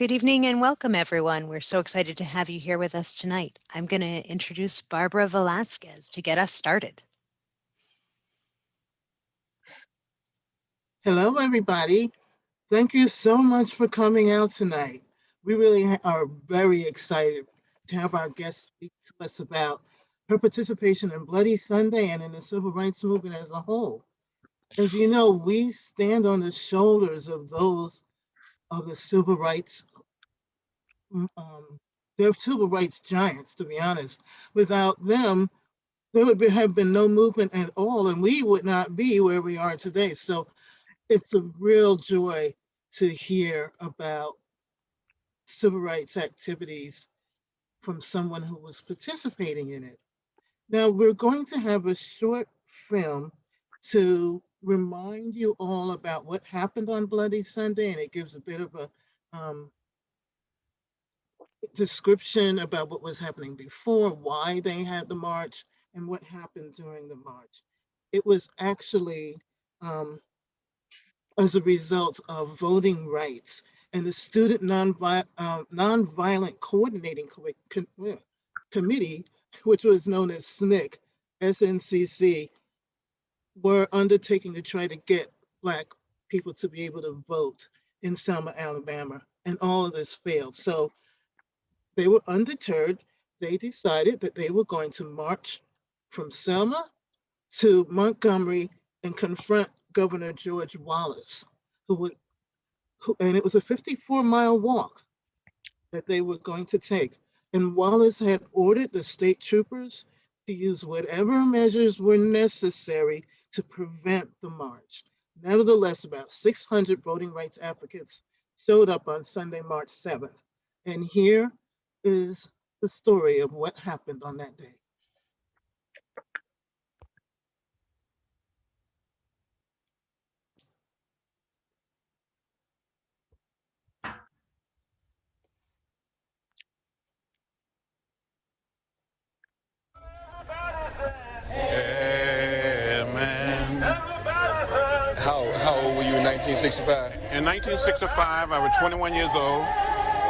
Good evening and welcome, everyone. We're so excited to have you here with us tonight. I'm going to introduce Barbara Velasquez to get us started. Hello, everybody. Thank you so much for coming out tonight. We really are very excited to have our guest speak to us about her participation in Bloody Sunday and in the civil rights movement as a whole. As you know, we stand on the shoulders of those of the civil rights. They're civil rights giants, to be honest. Without them, there would have been no movement at all, and we would not be where we are today. So it's a real joy to hear about civil rights activities from someone who was participating in it. Now, we're going to have a short film to remind you all about what happened on Bloody Sunday, and it gives a bit of a description about what was happening before, why they had the march, and what happened during the march. It was actually as a result of voting rights and the Student Nonviolent Coordinating Committee, which was known as SNCC, SNCC, were undertaking to try to get Black people to be able to vote in Selma, Alabama, and all of this failed. So they were undeterred. They decided that they were going to march from Selma to Montgomery and confront Governor George Wallace, and it was a 54-mile walk that they were going to take. And Wallace had ordered the state troopers to use whatever measures were necessary to prevent the march. Nevertheless, about 600 voting rights advocates showed up on Sunday, March 7th. And here is the story of what happened on that day. How old were you in 1965? In 1965, I was 21 years old,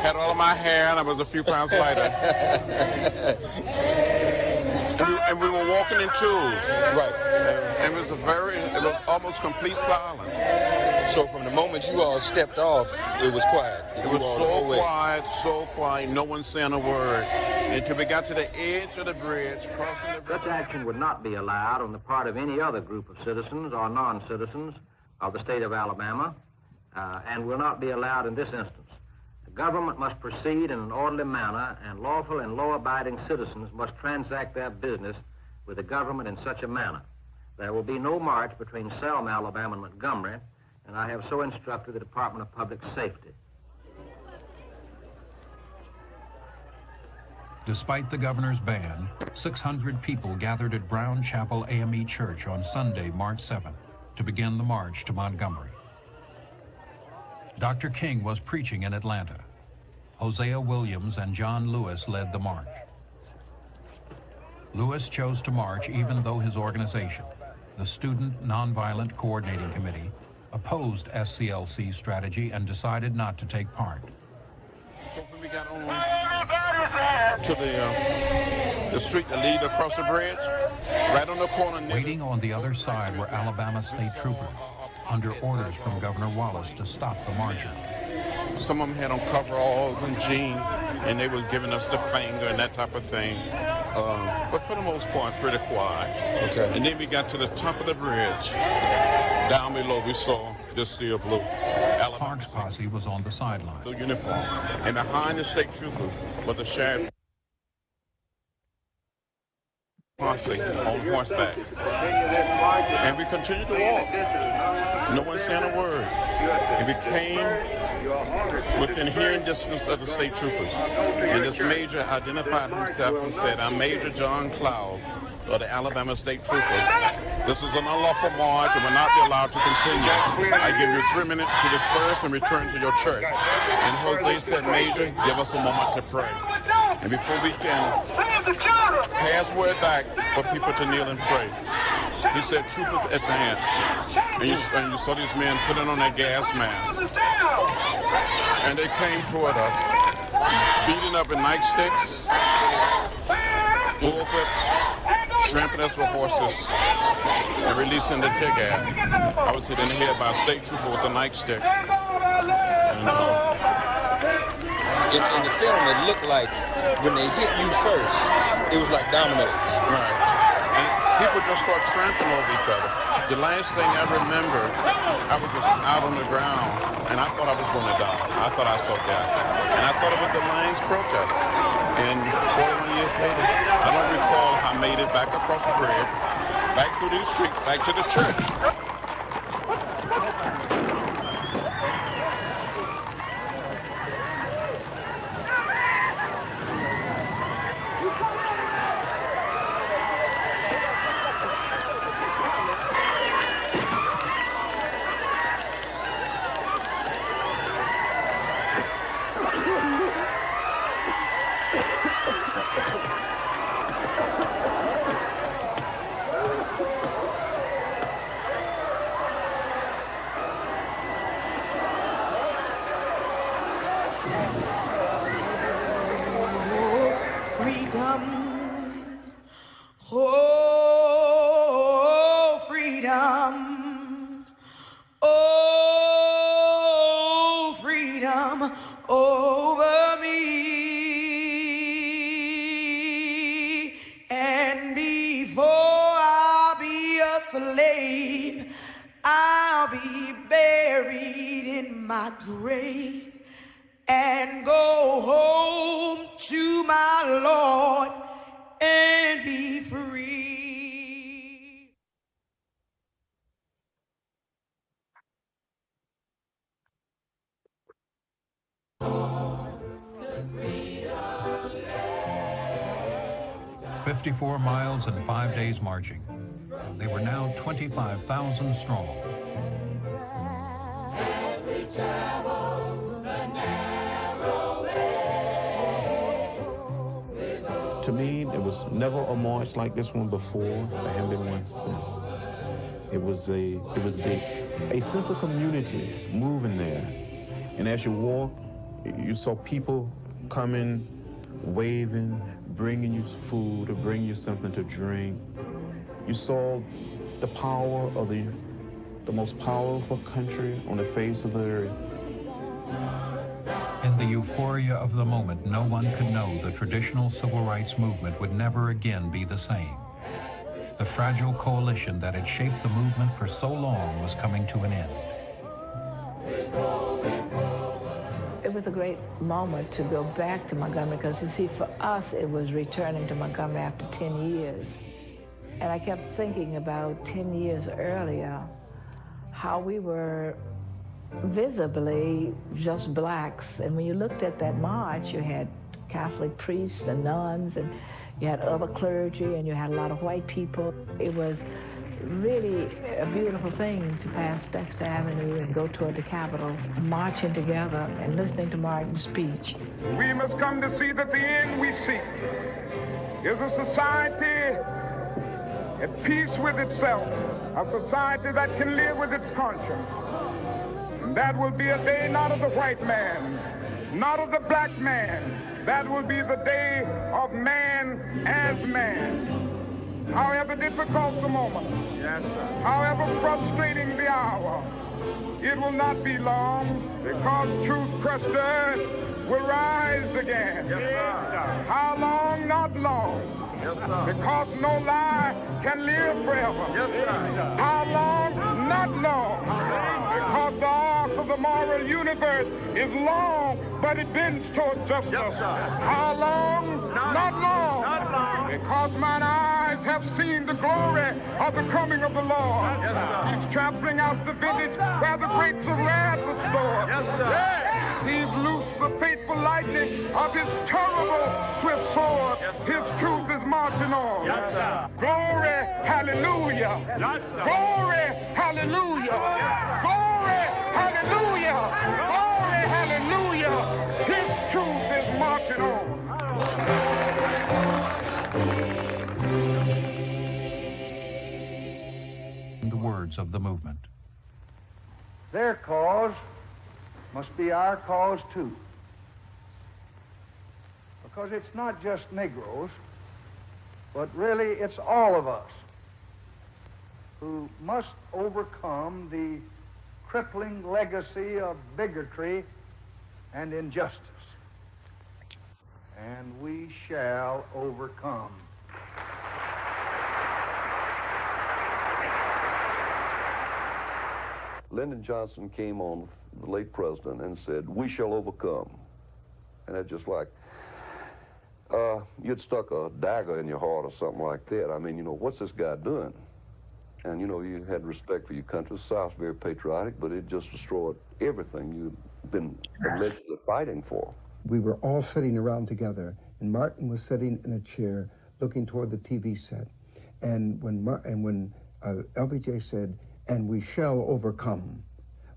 had all of my hair, and I was a few pounds lighter. and we were walking in twos. Right. And it was almost complete silence. So from the moment you all stepped off, it was quiet. It was so quiet, no one saying a word. Until we got to the edge of the bridge, crossing the bridge. Such action would not be allowed on the part of any other group of citizens or non-citizens of the state of Alabama, and will not be allowed in this instance. The government must proceed in an orderly manner, and lawful and law-abiding citizens must transact their business with the government in such a manner. There will be no march between Selma, Alabama, and Montgomery, and I have so instructed the Department of Public Safety. Despite the governor's ban, 600 people gathered at Brown Chapel AME Church on Sunday, March 7th, to begin the march to Montgomery. Dr. King was preaching in Atlanta. Hosea Williams and John Lewis led the march. Lewis chose to march even though his organization, the Student Nonviolent Coordinating Committee, opposed SCLC's strategy and decided not to take part. So when we got on to the street that lead across the bridge, right on the corner. Waiting on the other side were Alabama state troopers, under orders from Governor Wallace to stop the marchers. Some of them had on coveralls and jeans, and they was giving us the finger and that type of thing. But for the most part, pretty quiet. Okay. And then we got to the top of the bridge. Down below, we saw the sea of blue. Park's posse was on the sideline. Blue uniform. And behind the state troopers was the sheriff posse on horseback. And we continued to walk. No one saying a word. And we came within hearing distance of the state troopers. And this major identified himself and said, "I'm Major John Cloud of the Alabama State Troopers. This is an unlawful march and will not be allowed to continue. I give you 3 minutes to disperse and return to your church." And Jose said, "Major, give us a moment to pray. And before we can pass word back for people to kneel and pray," he said, "Troopers, advance." And you saw these men putting on their gas masks. and they came toward us, beating up in nightsticks, bullwhips, trampling us with horses, and releasing the tear gas. I was hit in the head by a state trooper with a nightstick. And, In the film, it looked like when they hit you first, it was like dominoes. right. And people just start trampling over each other. The last thing I remember, I was just out on the ground, and I thought I was going to die. I thought I saw death. And I thought it was the Lions protest. And 41 years later, I don't recall how I made it back across the bridge, back through these streets, back to the church. Freedom, oh, freedom, oh, freedom over me. And before I'll be a slave, I'll be buried in my grave and go home to my Lord and be free. – 54 miles and 5 days marching. They were now 25,000 strong. To me, there was never a march like this one before. There haven't been one since. It was a sense of community moving there. And as you walk, you saw people coming, waving, bringing you food or bringing you something to drink. You saw the power of the most powerful country on the face of the earth. In the euphoria of the moment, no one could know the traditional civil rights movement would never again be the same. The fragile coalition that had shaped the movement for so long was coming to an end. It was a great moment to go back to Montgomery because, you see, for us, it was returning to Montgomery after 10 years. And I kept thinking about 10 years earlier, how we were visibly just blacks. And when you looked at that march, you had Catholic priests and nuns, and you had other clergy, and you had a lot of white people. It was really a beautiful thing to pass Dexter Avenue and go toward the Capitol, marching together and listening to Martin's speech. We must come to see that the end we seek is a society at peace with itself, a society that can live with its conscience. And that will be a day not of the white man, not of the black man. That will be the day of man as man. However difficult the moment, however frustrating the hour, it will not be long, because truth crushed earth will rise again. How long? Not long. Because no lie can live forever. How long? Not long. Because the arc of the moral universe is long, but it bends toward justice. How long? Not long. Because mine eyes have seen the glory of the coming of the Lord. He's trampling out the village where the grapes of wrath were stored. He's loosed the fateful lightning of his terrible swift sword. His truth is marching on. Glory, hallelujah. Glory, hallelujah. Glory, hallelujah. Glory, hallelujah. His truth is marching on. The words of the movement. Their cause must be our cause too. Because it's not just Negroes, but really it's all of us who must overcome the crippling legacy of bigotry and injustice. And we shall overcome. Lyndon Johnson came on, the late president, and said, "We shall overcome." And it's just like, you'd stuck a dagger in your heart or something like that. I mean, you know, what's this guy doing? And, you know, you had respect for your country. The South's very patriotic, but it just destroyed everything you'd been allegedly fighting for. We were all sitting around together, and Martin was sitting in a chair looking toward the TV set. And when LBJ said, "And we shall overcome,"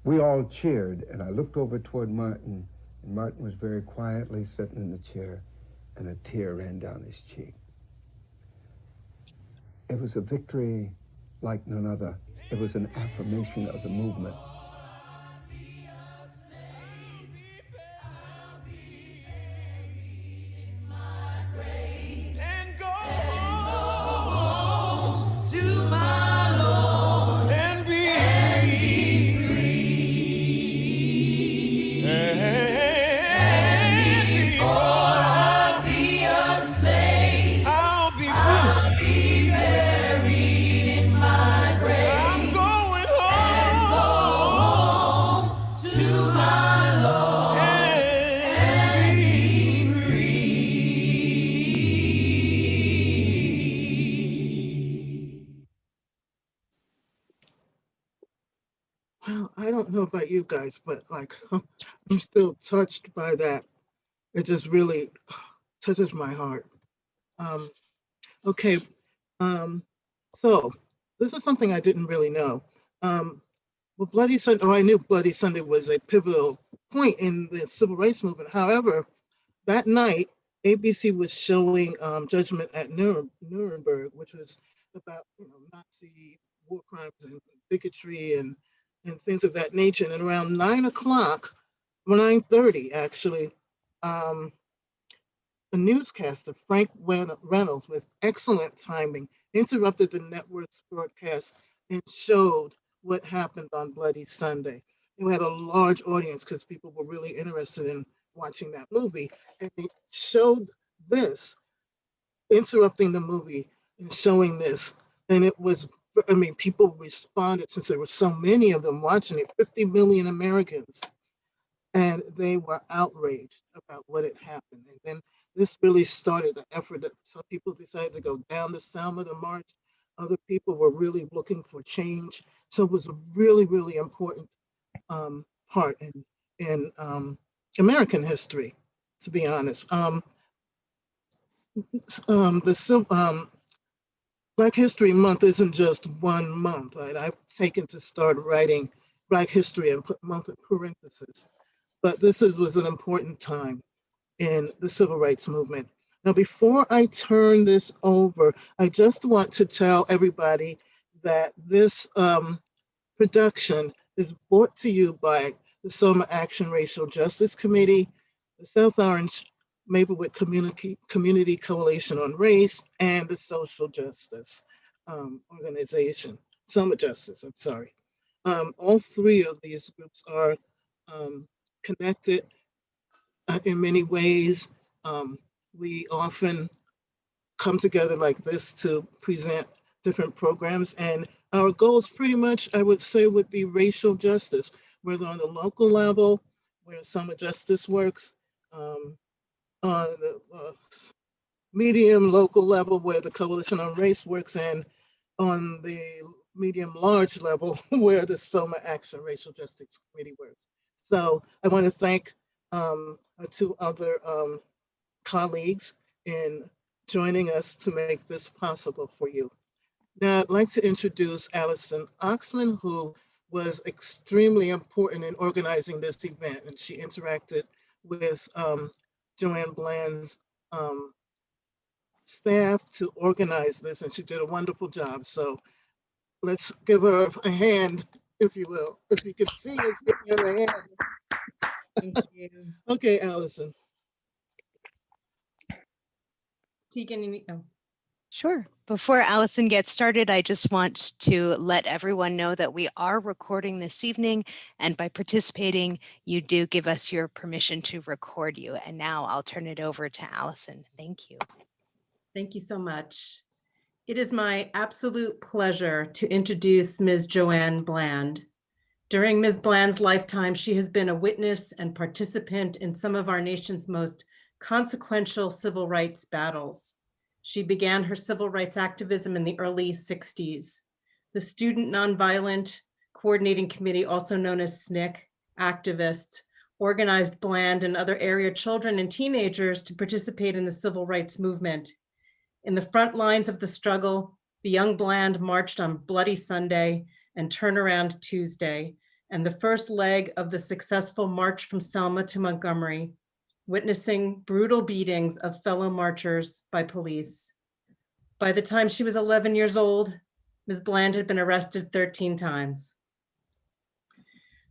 we all cheered, and I looked over toward Martin, and Martin was very quietly sitting in the chair, and a tear ran down his cheek. It was a victory like none other. It was an affirmation of the movement. Well, I don't know about you guys, but like I'm still touched by that. It just really touches my heart. Okay, so this is something I didn't really know. Well, Bloody Sunday, I knew Bloody Sunday was a pivotal point in the civil rights movement. However, that night, ABC was showing Judgment at Nuremberg, which was about Nazi war crimes and bigotry and things of that nature. And around 9 o'clock, 9:30 actually, a newscaster, Frank Reynolds, with excellent timing, interrupted the network's broadcast and showed what happened on Bloody Sunday. It had a large audience because people were really interested in watching that movie. And they showed this, interrupting the movie and showing this. And it was, I mean, people responded since there were so many of them watching it, 50 million Americans. And they were outraged about what had happened. And then this really started the effort that some people decided to go down to Selma to march. Other people were really looking for change. So it was a really, really important part in American history, to be honest. Black History Month isn't just 1 month. Right? I've taken to start writing Black history and put month in parentheses. But this was an important time in the civil rights movement. Now, before I turn this over, I just want to tell everybody that this production is brought to you by the SOMA Action Racial Justice Committee, the South Orange Maplewood Community Coalition on Race, and the Social Justice Organization, SOMA Justice, I'm sorry. All three of these groups are connected in many ways. We often come together like this to present different programs, and our goals pretty much, I would say, would be racial justice, whether on the local level, where SOMA Justice works, on the medium local level, where the Coalition on Race works, and on the medium large level, where the SOMA Action Racial Justice Committee works. So I want to thank our two other colleagues in joining us to make this possible for you. Now, I'd like to introduce Allison Oxman, who was extremely important in organizing this event, and she interacted with Joanne Bland's staff to organize this, and she did a wonderful job. So let's give her a hand if you will. If you can see us, give me your hand. Thank you. Okay, Allison. Tegan, oh. Sure. Before Allison gets started, I just want to let everyone know that we are recording this evening, and by participating, you do give us your permission to record you. And now I'll turn it over to Allison. Thank you. Thank you so much. It is my absolute pleasure to introduce Ms. Joanne Bland. During Ms. Bland's lifetime, she has been a witness and participant in some of our nation's most consequential civil rights battles. She began her civil rights activism in the early 60s. The Student Nonviolent Coordinating Committee, also known as SNCC, activists organized Bland and other area children and teenagers to participate in the civil rights movement. In the front lines of the struggle, the young Bland marched on Bloody Sunday and Turnaround Tuesday, and the first leg of the successful march from Selma to Montgomery, witnessing brutal beatings of fellow marchers by police. By the time she was 11 years old, Ms. Bland had been arrested 13 times.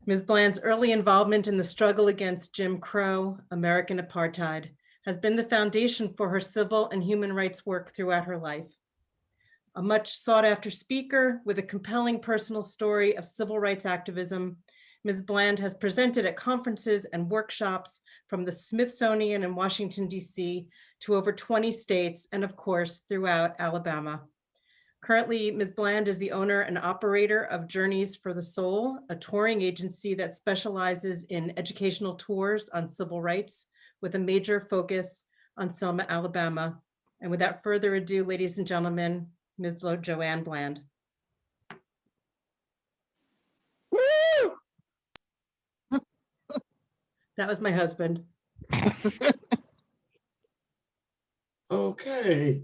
Ms. Bland's early involvement in the struggle against Jim Crow, American apartheid, has been the foundation for her civil and human rights work throughout her life. A much sought after speaker with a compelling personal story of civil rights activism, Ms. Bland has presented at conferences and workshops from the Smithsonian in Washington, D.C. to over 20 states and of course throughout Alabama. Currently, Ms. Bland is the owner and operator of Journeys for the Soul, a touring agency that specializes in educational tours on civil rights with a major focus on Selma, Alabama. And without further ado, ladies and gentlemen, Ms. Joanne Bland. That was my husband. Okay.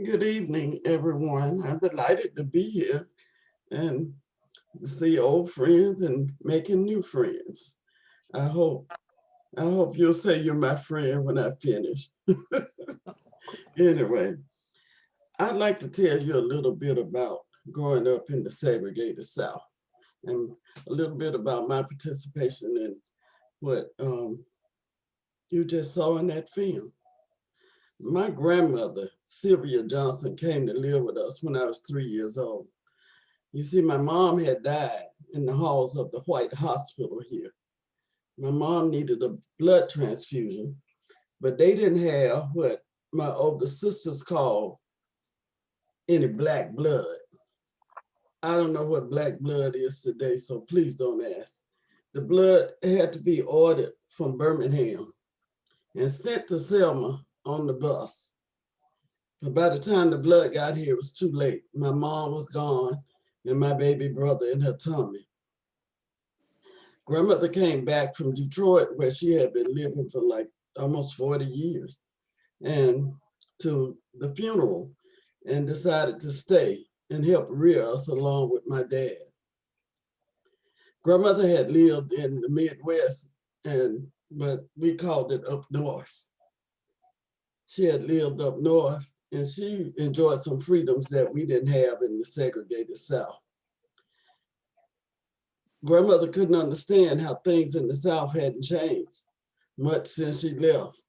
Good evening, everyone. I'm delighted to be here and see old friends and making new friends. I hope you'll say you're my friend when I finish. Anyway, I'd like to tell you a little bit about growing up in the segregated South and a little bit about my participation in what you just saw in that film. My grandmother, Sylvia Johnson, came to live with us when I was 3 years old. You see, my mom had died in the halls of the White Hospital here. My mom needed a blood transfusion, but they didn't have what my older sisters called any black blood. I don't know what black blood is today, so please don't ask. The blood had to be ordered from Birmingham and sent to Selma on the bus. But by the time the blood got here, it was too late. My mom was gone and my baby brother in her tummy. Grandmother came back from Detroit, where she had been living for like almost 40 years, and to the funeral, and decided to stay and help rear us along with my dad. Grandmother had lived in the Midwest, but we called it up north. She had lived up north and she enjoyed some freedoms that we didn't have in the segregated South. Grandmother couldn't understand how things in the South hadn't changed much since she left.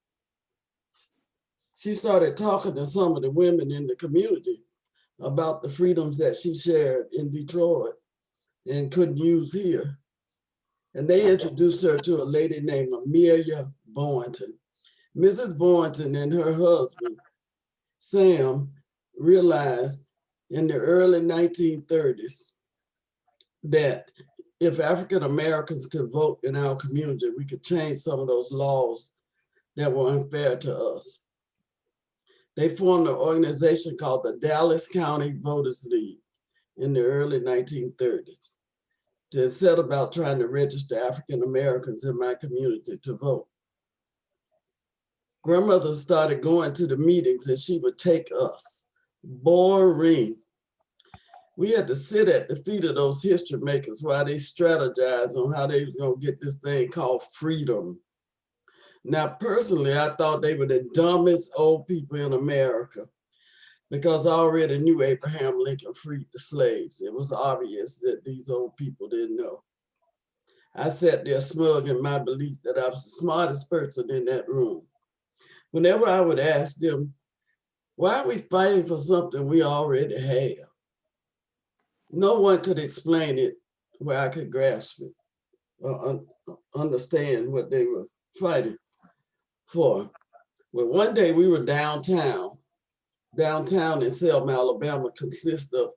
She started talking to some of the women in the community about the freedoms that she shared in Detroit and couldn't use here. And they introduced her to a lady named Amelia Boynton. Mrs. Boynton and her husband, Sam, realized in the early 1930s that if African Americans could vote in our community, we could change some of those laws that were unfair to us. They formed an organization called the Dallas County Voters League in the early 1930s to set about trying to register African Americans in my community to vote. Grandmother started going to the meetings and she would take us. Boring. We had to sit at the feet of those history makers while they strategized on how they was gonna get this thing called freedom. Now, personally, I thought they were the dumbest old people in America. because I already knew Abraham Lincoln freed the slaves. It was obvious that these old people didn't know. I sat there smug in my belief that I was the smartest person in that room. Whenever I would ask them, why are we fighting for something we already have? No one could explain it where I could grasp it or understand what they were fighting for. Well, one day we were downtown. Downtown in Selma, Alabama consists of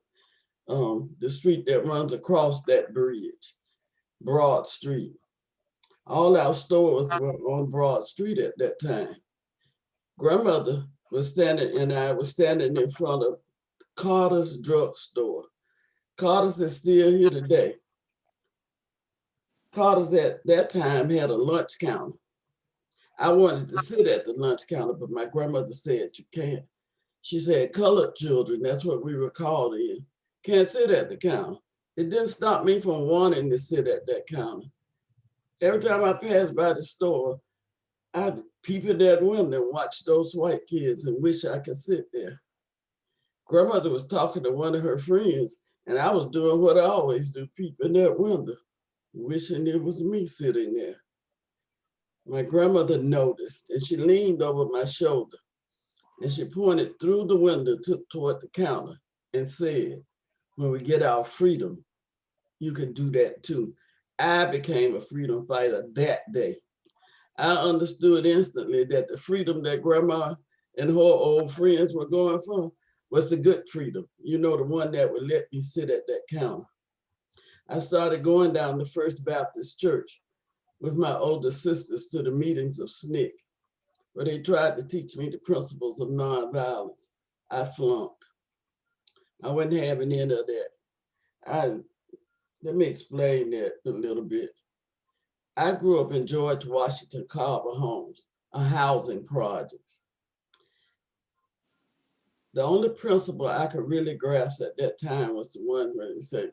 the street that runs across that bridge, Broad Street. All our stores were on Broad Street at that time. Grandmother was standing and I was standing in front of Carter's drugstore. Carter's is still here today. Carter's at that time had a lunch counter. I wanted to sit at the lunch counter, but my grandmother said, you can't. She said, colored children, that's what we were called in, can't sit at the counter. It didn't stop me from wanting to sit at that counter. Every time I passed by the store, I'd peep in that window and watch those white kids and wish I could sit there. Grandmother was talking to one of her friends, and I was doing what I always do, peep in that window, wishing it was me sitting there. My grandmother noticed, and she leaned over my shoulder, and she pointed through the window toward the counter and said, when we get our freedom, you can do that too. I became a freedom fighter that day. I understood instantly that the freedom that Grandma and her old friends were going for was the good freedom, you know, the one that would let me sit at that counter. I started going down to First Baptist Church with my older sisters to the meetings of SNCC, where they tried to teach me the principles of nonviolence. I flunked. I wasn't having any of that. Let me explain that a little bit. I grew up in George Washington Carver homes, a housing project. The only principle I could really grasp at that time was the one where they said,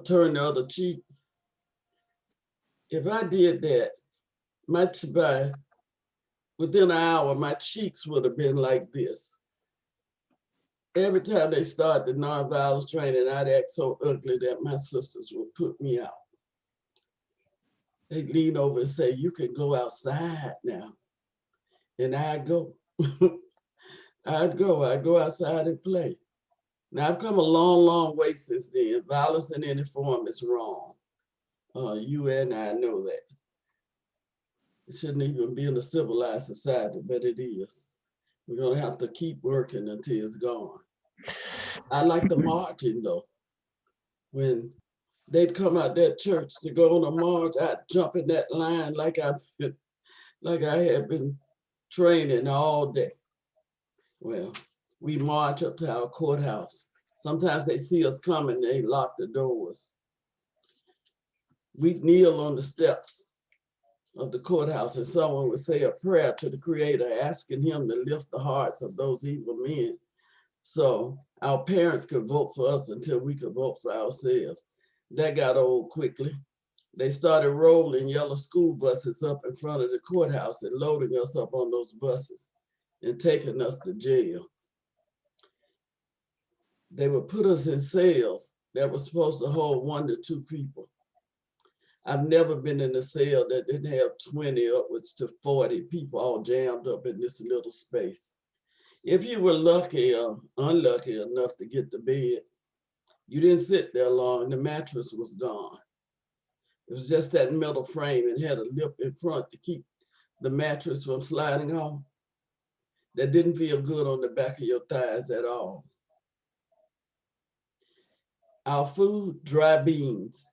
turn the other cheek. If I did that, within an hour, my cheeks would have been like this. Every time they started the nonviolence training, I'd act so ugly that my sisters would put me out. They'd lean over and say, you can go outside now. And I'd go. I'd go outside and play. Now I've come a long, long way since then. Violence in any form is wrong. You and I know that. It shouldn't even be in a civilized society, but it is. We're gonna have to keep working until it's gone. I like the marching though. When they'd come out that church to go on a march, I'd jump in that line like I had been training all day. Well, we march up to our courthouse. Sometimes they see us coming, they lock the doors. We'd kneel on the steps of the courthouse and someone would say a prayer to the Creator, asking him to lift the hearts of those evil men so our parents could vote for us until we could vote for ourselves. That got old quickly. They started rolling yellow school buses up in front of the courthouse and loading us up on those buses and taking us to jail. They would put us in cells that were supposed to hold 1 to 2 people. I've never been in a cell that didn't have 20 upwards to 40 people all jammed up in this little space. If you were lucky or unlucky enough to get to bed, you didn't sit there long, the mattress was gone. It was just that metal frame and had a lip in front to keep the mattress from sliding off. That didn't feel good on the back of your thighs at all. Our food, dry beans.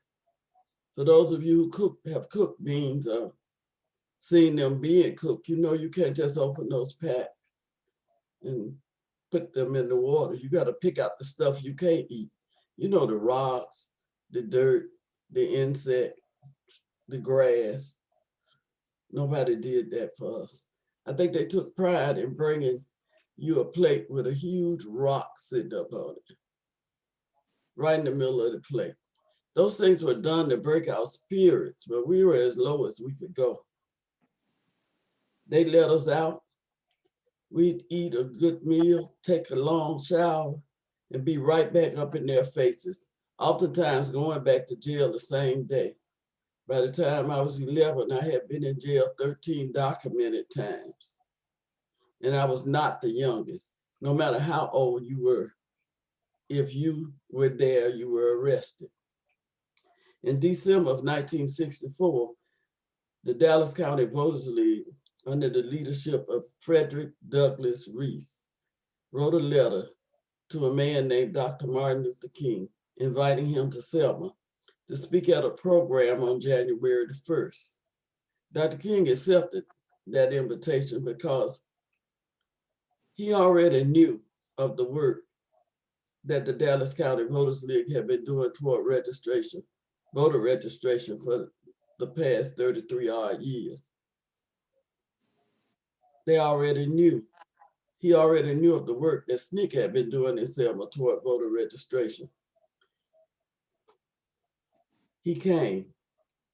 For those of you who have cooked beans or seen them being cooked, you know you can't just open those packs and put them in the water. You got to pick out the stuff you can't eat. You know, the rocks, the dirt, the insect, the grass. Nobody did that for us. I think they took pride in bringing you a plate with a huge rock sitting up on it, right in the middle of the plate. Those things were done to break our spirits, but we were as low as we could go. They let us out. We'd eat a good meal, take a long shower, and be right back up in their faces, oftentimes going back to jail the same day. By the time I was 11, I had been in jail 13 documented times. And I was not the youngest. No matter how old you were, if you were there, you were arrested. In December of 1964, the Dallas County Voters League, under the leadership of Frederick Douglass Reese, wrote a letter to a man named Dr. Martin Luther King, inviting him to Selma to speak at a program on January the 1st. Dr. King accepted that invitation because he already knew of the work that the Dallas County Voters League had been doing toward voter registration for the past 33 odd years. He already knew of the work that SNCC had been doing in Selma toward voter registration. He came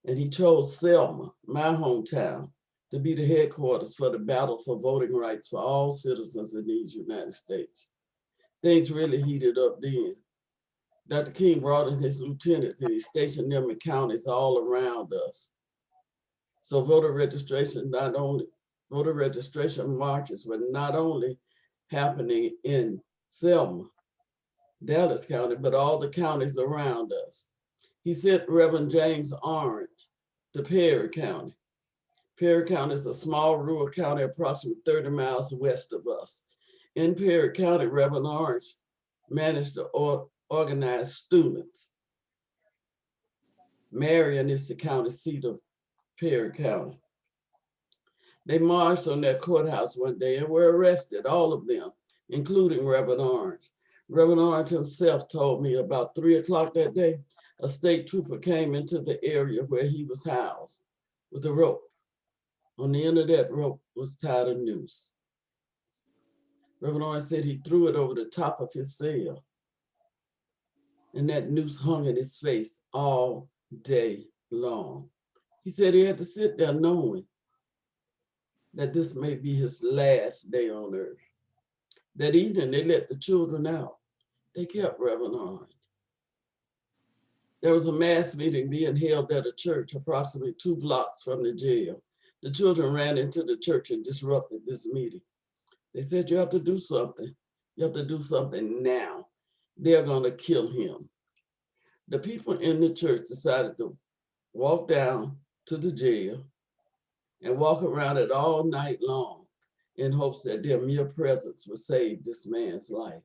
and he chose Selma, my hometown, to be the headquarters for the battle for voting rights for all citizens in these United States. Things really heated up then. Dr. King brought in his lieutenants and he stationed them in counties all around us. So voter registration marches were not only happening in Selma, Dallas County, but all the counties around us. He sent Reverend James Orange to Perry County. Perry County is a small rural county approximately 30 miles west of us. In Perry County, Reverend Orange managed to organize students. Marion is the county seat of Perry County. They marched on their courthouse one day and were arrested, all of them, including Reverend Orange. Reverend Orange himself told me about 3 o'clock that day, a state trooper came into the area where he was housed with a rope. On the end of that rope was tied a noose. Reverend Orange said he threw it over the top of his cell, and that noose hung in his face all day long. He said he had to sit there knowing that this may be his last day on earth. That evening, they let the children out. They kept Reverend Orange. There was a mass meeting being held at a church approximately 2 blocks from the jail. The children ran into the church and disrupted this meeting. They said, you have to do something. You have to do something now. They're gonna kill him. The people in the church decided to walk down to the jail and walk around it all night long in hopes that their mere presence would save this man's life.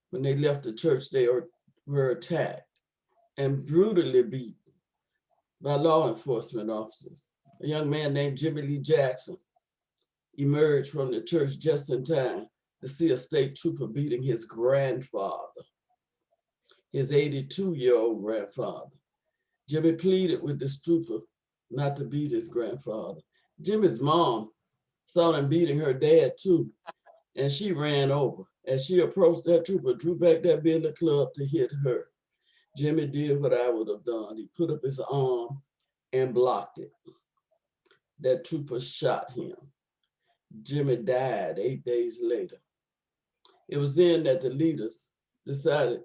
When they left the church, they were attacked and brutally beaten by law enforcement officers. A young man named Jimmy Lee Jackson emerged from the church just in time to see a state trooper beating his grandfather, his 82-year-old grandfather. Jimmy pleaded with this trooper not to beat his grandfather. Jimmy's mom saw them beating her dad too, and she ran over. As she approached that trooper, drew back that billy club to hit her. Jimmy did what I would have done. He put up his arm and blocked it. That trooper shot him. Jimmy died 8 days later. It was then that the leaders decided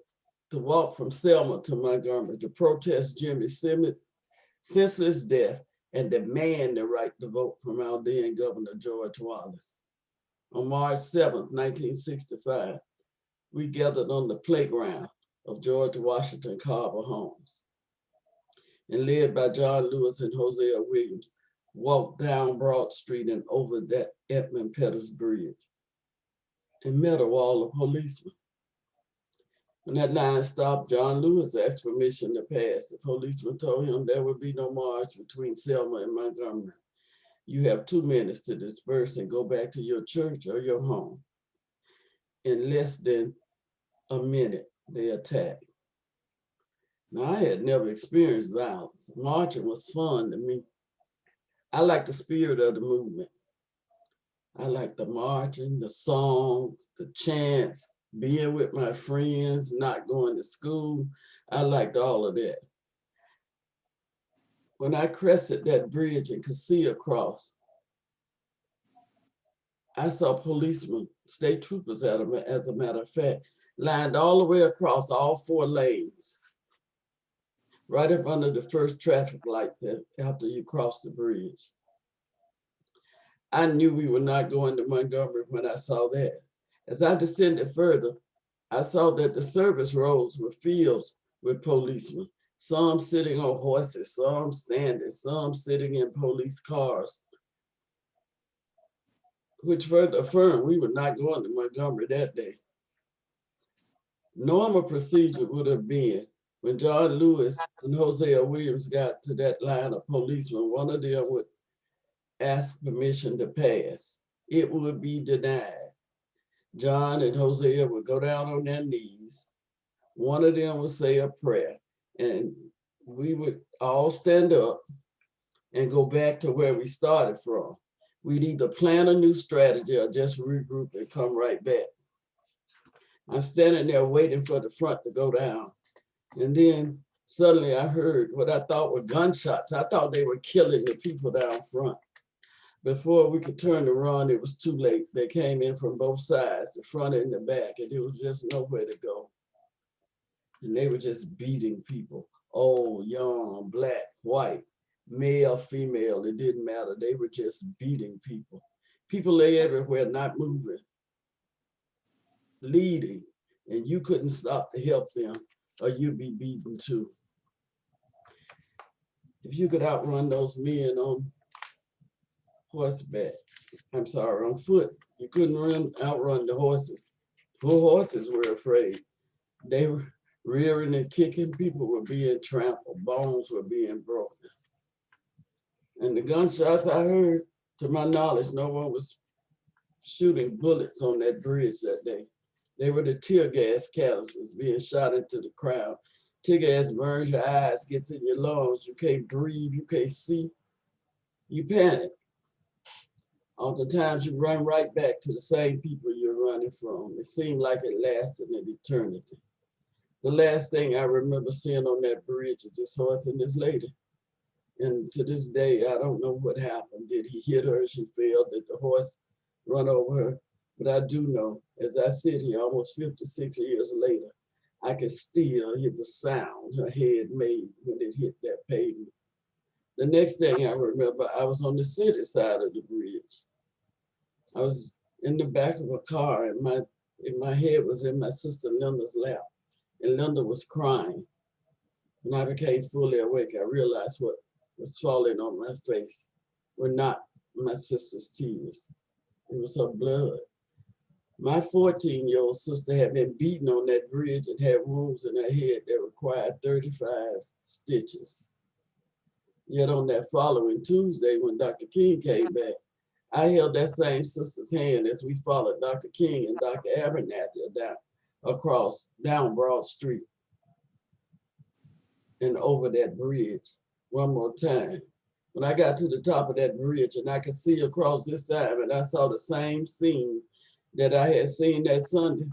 to walk from Selma to Montgomery to protest Jimmy's senseless death and demand the right to vote from our then Governor George Wallace. On March 7th, 1965, we gathered on the playground of George Washington Carver Homes, and led by John Lewis and Hosea Williams, walked down Broad Street and over that Edmund Pettus Bridge and met a wall of policemen. When that line stopped, John Lewis asked permission to pass. The policeman told him there would be no march between Selma and Montgomery. You have 2 minutes to disperse and go back to your church or your home. In less than a minute, they attacked. Now, I had never experienced violence. Marching was fun to me. I like the spirit of the movement. I like the marching, the songs, the chants, being with my friends, not going to school. I liked all of that. When I crested that bridge and could see across, I saw policemen, state troopers as a matter of fact, lined all the way across all 4 lanes, right up under the first traffic light after you cross the bridge. I knew we were not going to Montgomery when I saw that. As I descended further, I saw that the service roads were filled with policemen, some sitting on horses, some standing, some sitting in police cars, which further affirmed we were not going to Montgomery that day. Normal procedure would have been when John Lewis and Hosea Williams got to that line of policemen, one of them would ask permission to pass. It would be denied. John and Hosea would go down on their knees. One of them would say a prayer, and we would all stand up and go back to where we started from. We'd either plan a new strategy or just regroup and come right back. I'm standing there waiting for the front to go down. And then suddenly I heard what I thought were gunshots. I thought they were killing the people down front. Before we could turn to run, it was too late. They came in from both sides, the front and the back, and there was just nowhere to go. And they were just beating people, old, young, black, white, male, female, it didn't matter. They were just beating people. People lay everywhere, not moving, bleeding, and you couldn't stop to help them or you'd be beaten too. If you could outrun those men on on foot, you couldn't outrun the horses. The horses were afraid. They were rearing and kicking, people were being trampled, bones were being broken. And the gunshots I heard, to my knowledge, no one was shooting bullets on that bridge that day. They were the tear gas canisters being shot into the crowd. Tear gas burns your eyes, gets in your lungs, you can't breathe, you can't see, you panic. Oftentimes you run right back to the same people you're running from. It seemed like it lasted an eternity. The last thing I remember seeing on that bridge is this horse and this lady. And to this day, I don't know what happened. Did he hit her? She fell? Did the horse run over her? But I do know, as I sit here almost 56 years later, I can still hear the sound her head made when it hit that pavement. The next thing I remember, I was on the city side of the bridge. I was in the back of a car and my head was in my sister Linda's lap, and Linda was crying. When I became fully awake, I realized what was falling on my face were not my sister's tears. It was her blood. My 14-year-old sister had been beaten on that bridge and had wounds in her head that required 35 stitches. Yet on that following Tuesday, when Dr. King came back, I held that same sister's hand as we followed Dr. King and Dr. Abernathy down Broad Street and over that bridge one more time. When I got to the top of that bridge and I could see across this time and I saw the same scene that I had seen that Sunday,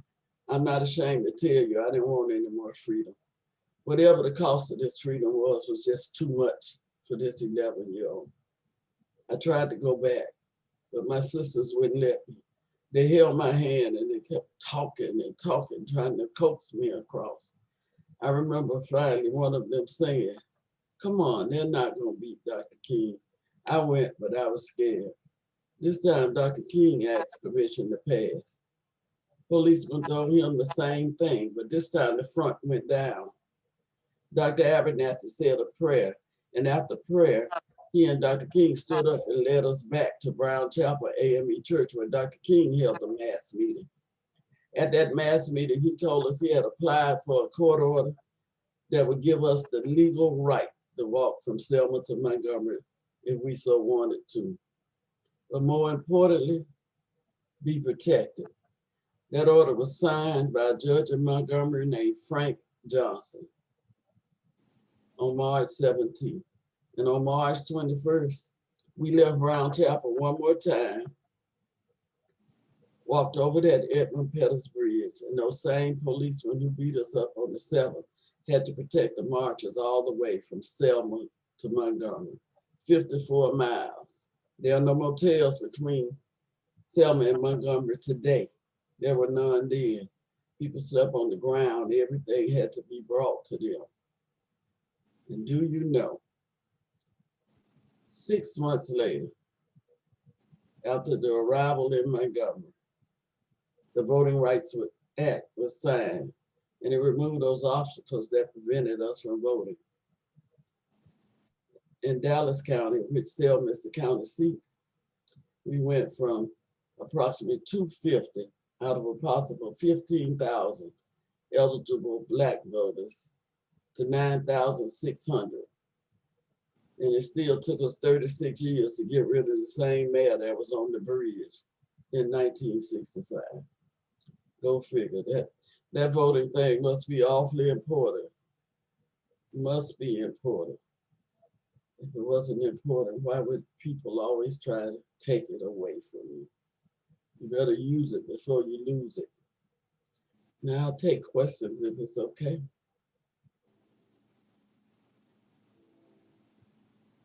I'm not ashamed to tell you, I didn't want any more freedom. Whatever the cost of this freedom was just too much for this 11-year-old. I tried to go back, but my sisters wouldn't let me. They held my hand and they kept talking and talking, trying to coax me across. I remember finally one of them saying, "Come on, they're not gonna beat Dr. King." I went, but I was scared. This time, Dr. King asked permission to pass. Policemen told him the same thing, but this time the front went down. Dr. Abernathy said a prayer, and after prayer, he and Dr. King stood up and led us back to Brown Chapel AME Church, where Dr. King held a mass meeting. At that mass meeting, he told us he had applied for a court order that would give us the legal right to walk from Selma to Montgomery if we so wanted to. But more importantly, be protected. That order was signed by a judge in Montgomery named Frank Johnson on March 17th. And on March 21st, we left Brown Chapel one more time, walked over that Edmund Pettus Bridge, and those same policemen who beat us up on the 7th had to protect the marchers all the way from Selma to Montgomery, 54 miles. There are no motels between Selma and Montgomery today. There were none then. People slept on the ground. Everything had to be brought to them. And do you know, 6 months later, after the arrival in Montgomery, the Voting Rights Act was signed, and it removed those obstacles that prevented us from voting. In Dallas County, which Selma is the county seat, we went from approximately 250 out of a possible 15,000 eligible Black voters to 9,600. And it still took us 36 years to get rid of the same mayor that was on the bridge in 1965. Go figure. That voting thing must be awfully important. Must be important. If it wasn't important, why would people always try to take it away from you? You better use it before you lose it. Now I'll take questions if it's okay.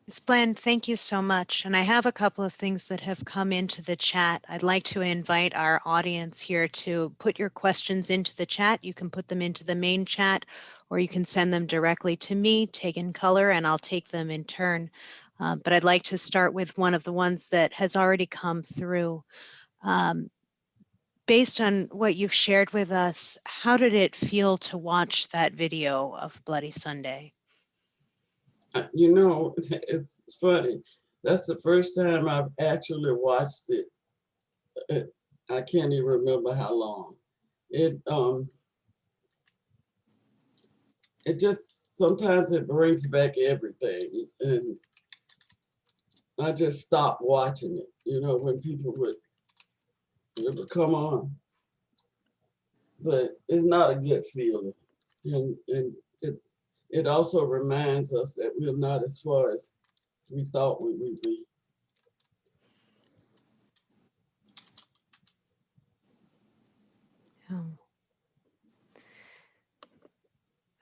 Ms. Bland, thank you so much. And I have a couple of things that have come into the chat. I'd like to invite our audience here to put your questions into the chat. You can put them into the main chat, or you can send them directly to me, taken color, and I'll take them in turn. But I'd like to start with one of the ones that has already come through. Based on what you've shared with us, how did it feel to watch that video of Bloody Sunday? You know, it's funny. That's the first time I've actually watched it. I can't even remember how long. It just, sometimes it brings back everything. And I just stopped watching it, you know, when people would come on. But it's not a good feeling. And it also reminds us that we're not as far as we thought we would be.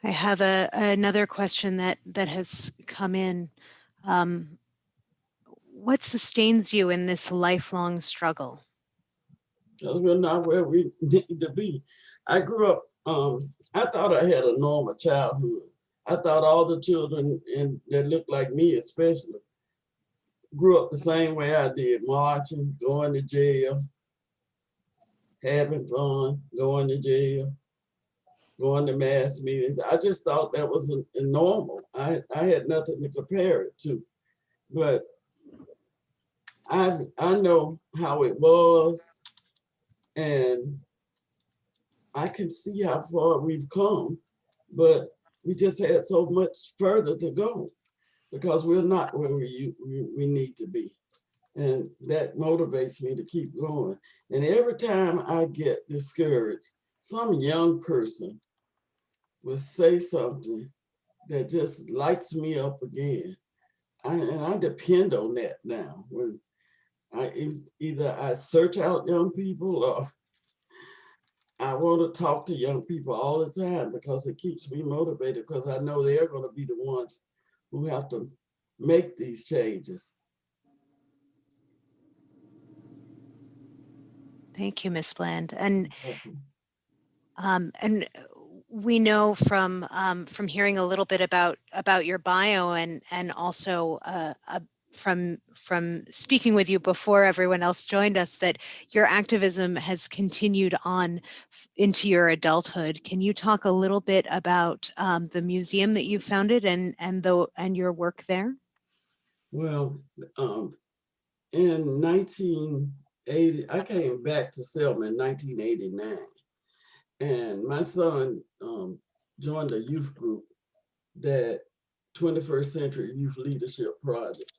I have another question that has come in. What sustains you in this lifelong struggle? Because we're not where we need to be. I grew up, I thought I had a normal childhood. I thought all the children that looked like me especially grew up the same way I did, marching, going to jail, having fun, going to jail, going to mass meetings. I just thought that was a normal. I had nothing to compare it to. But I know how it was, and I can see how far we've come, but we just had so much further to go because we're not where we need to be. And that motivates me to keep going. And every time I get discouraged, some young person will say something that just lights me up again. And I depend on that now. When either I search out young people or I want to talk to young people all the time because it keeps me motivated, because I know they're going to be the ones who have to make these changes. Thank you, Ms. Bland. And we know from hearing a little bit about your bio and also from speaking with you before everyone else joined us, that your activism has continued on into your adulthood. Can you talk a little bit about the museum that you founded and your work there? Well, in 1980, I came back to Selma in 1989, and my son joined a youth group, that 21st Century Youth Leadership Project.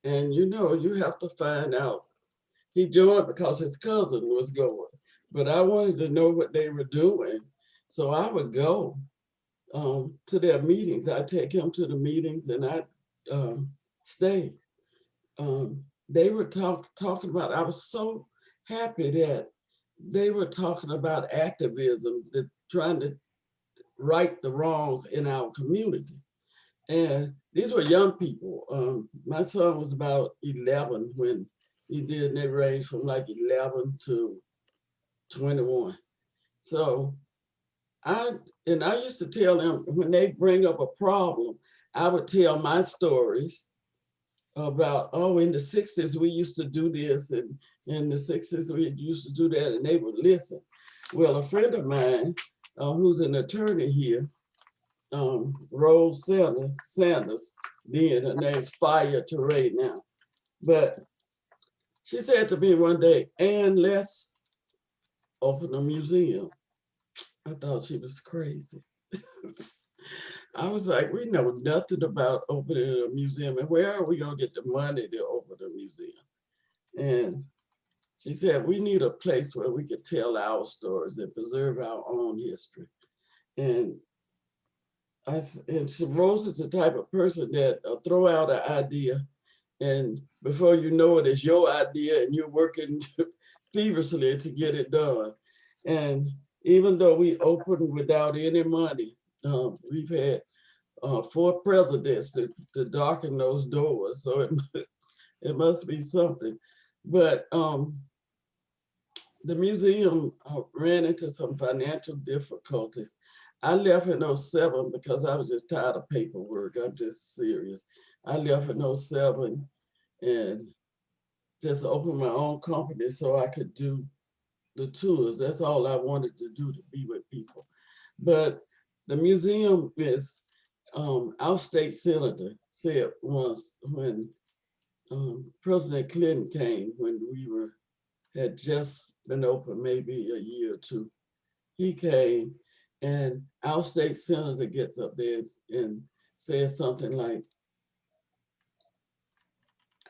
And you know, you have to find out. He joined because his cousin was going, but I wanted to know what they were doing. So I would go to their meetings. I'd take him to the meetings and I'd stay. They were talking about, I was so happy that they were talking about activism, trying to right the wrongs in our community. And these were young people. My son was about 11 when and they range from like 11 to 21. So I used to tell them when they bring up a problem, I would tell my stories about, oh, in the 60s we used to do this, and in the 60s we used to do that, and they would listen. Well, a friend of mine who's an attorney here, Rose Sanders, then her name's Fire to Ray now. But she said to me one day, "And let's open a museum." I thought she was crazy. I was like, we know nothing about opening a museum, and where are we gonna get the money to open a museum? And she said, we need a place where we could tell our stories and preserve our own history. And Rose is the type of person that throw out an idea, and before you know it, it's your idea, and you're working feverishly to get it done. And even though we opened without any money, we've had 4 presidents to darken those doors, so it must be something. But the museum ran into some financial difficulties. I left in 2007 because I was just tired of paperwork. I'm just serious. I left in 2007 and just opened my own company so I could do the tours. That's all I wanted to do, to be with people. But the museum is, our state senator said once when President Clinton came, when we had just been open maybe a year or two, he came and our state senator gets up there and says something like,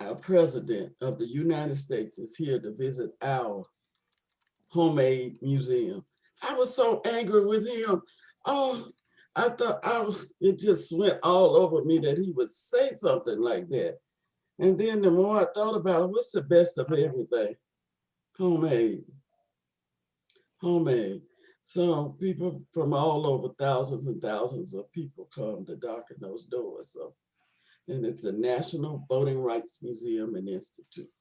our president of the United States is here to visit our homemade museum. I was so angry with him. Oh, I thought it just went all over me that he would say something like that. And then the more I thought about it, what's the best of everything? Homemade. Homemade. So people from all over, thousands and thousands of people come to darken those doors. So, and it's the National Voting Rights Museum and Institute.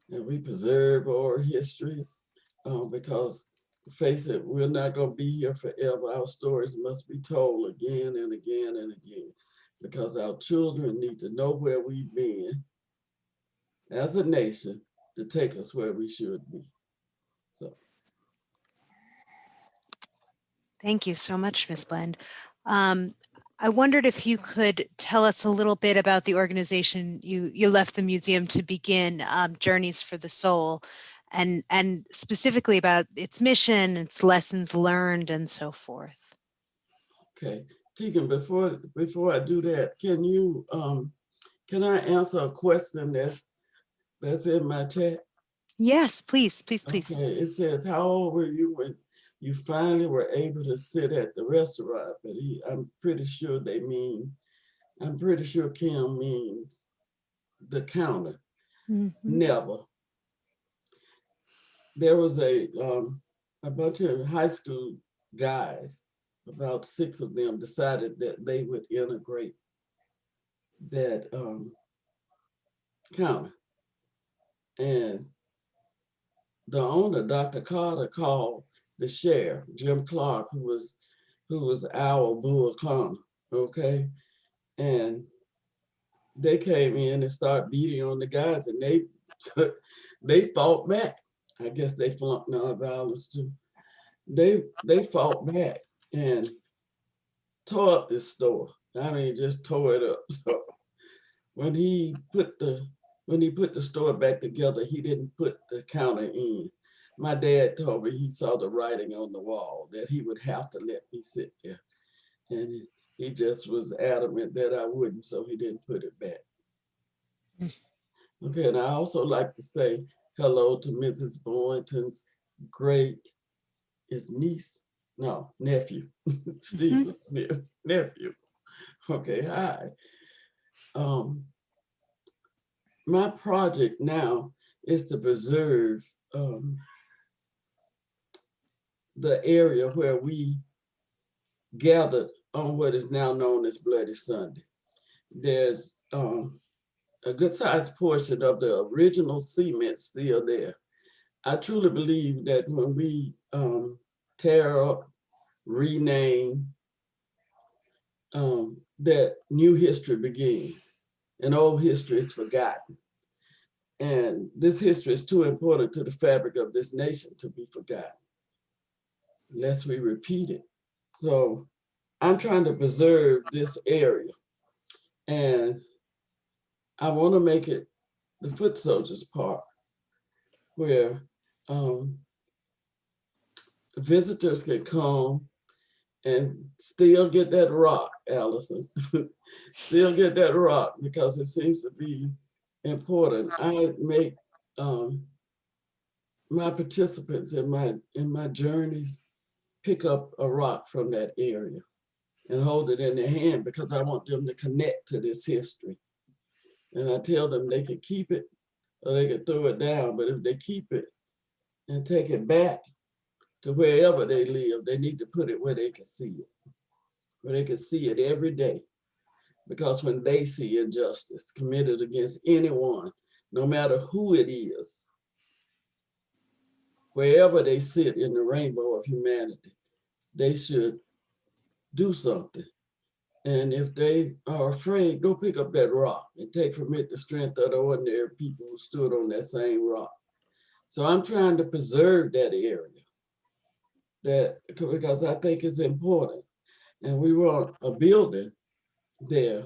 And we preserve our histories because, face it, we're not going to be here forever. Our stories must be told again and again and again, because our children need to know where we've been as a nation to take us where we should be. So. Thank you so much, Ms. Bland. I wondered if you could tell us a little bit about the organization you left the museum to begin, Journeys for the Soul, and specifically about its mission, its lessons learned, and so forth. Okay, Tegan, before I do that, can I answer a question that's in my chat? Yes, please. Okay, it says, how old were you when you finally were able to sit at the restaurant? But I'm pretty sure Kim means the counter. Mm-hmm. Never. There was a bunch of high school guys, about 6 of them, decided that they would integrate that counter. And the owner, Dr. Carter, called the sheriff, Jim Clark, who was our bull clown, okay? And they came in and started beating on the guys, and they fought back. I guess they flunked nonviolence too. They fought back and tore up this store. I mean, just tore it up. So when he put the store back together, he didn't put the counter in. My dad told me he saw the writing on the wall that he would have to let me sit there. And he just was adamant that I wouldn't, so he didn't put it back. Okay, and I also like to say hello to Mrs. Boynton's nephew, Stephen's nephew. Okay, hi. My project now is to preserve the area where we gathered on what is now known as Bloody Sunday. There's a good sized portion of the original cement still there. I truly believe that when we tear up, rename, that new history begins and old history is forgotten. And this history is too important to the fabric of this nation to be forgotten unless we repeat it. So I'm trying to preserve this area, and I want to make it the Foot Soldiers Park, where visitors can come and still get that rock, Allison. Still get that rock because it seems to be important. I make my participants in my journeys pick up a rock from that area and hold it in their hand because I want them to connect to this history. And I tell them they can keep it or they can throw it down, but if they keep it and take it back to wherever they live, they need to put it where they can see it, where they can see it every day. Because when they see injustice committed against anyone, no matter who it is, wherever they sit in the rainbow of humanity, they should do something. And if they are afraid, go pick up that rock and take from it the strength of the ordinary people who stood on that same rock. So I'm trying to preserve that area, because I think it's important. And we want a building there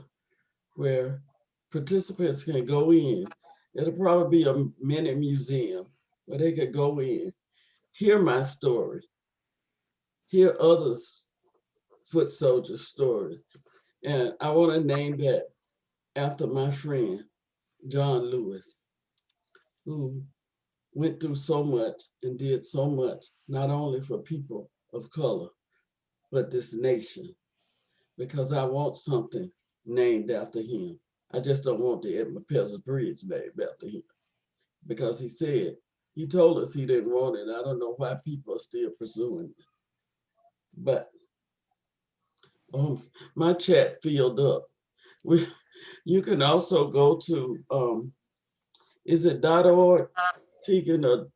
where participants can go in. It'll probably be a mini museum where they could go in, hear my story, hear others' foot soldiers' stories. And I want to name that after my friend, John Lewis, who went through so much and did so much, not only for people of color, but this nation, because I want something named after him. I just don't want the Edmund Pettus Bridge named after him, because he told us he didn't want it. I don't know why people are still pursuing it. But my chat filled up. You can also go to, is it .org, Tegan, or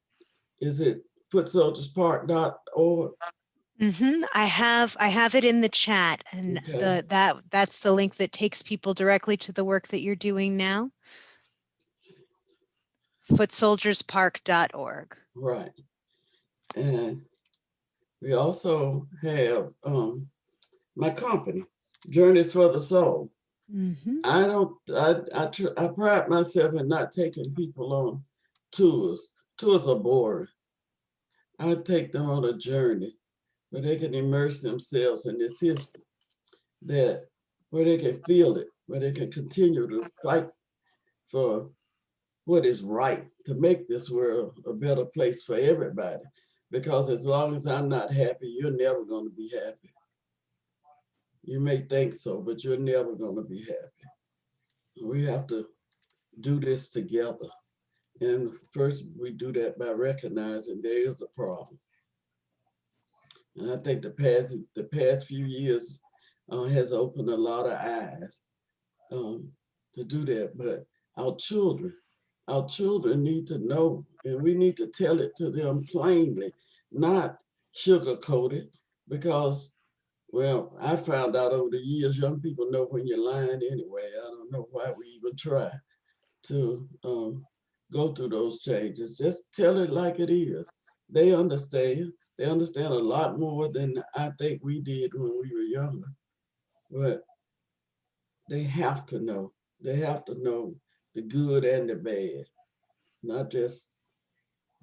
is it footsoldierspark.org? I have it in the chat, and Okay. that's the link that takes people directly to the work that you're doing now. footsoldierspark.org. Right. And we also have my company, Journeys for the Soul. I pride myself in not taking people on tours. Tours are boring. I take them on a journey where they can immerse themselves in this history, where they can feel it, where they can continue to fight for what is right, to make this world a better place for everybody. Because as long as I'm not happy, you're never going to be happy. You may think so, but you're never going to be happy. We have to do this together. And first, we do that by recognizing there is a problem. And I think the past few years has opened a lot of eyes to do that. But our children need to know, and we need to tell it to them plainly, not sugarcoat it, because, well, I found out over the years, young people know when you're lying anyway. I don't know why we even try to go through those changes. Just tell it like it is. They understand. They understand a lot more than I think we did when we were younger. But they have to know. They have to know the good and the bad, not just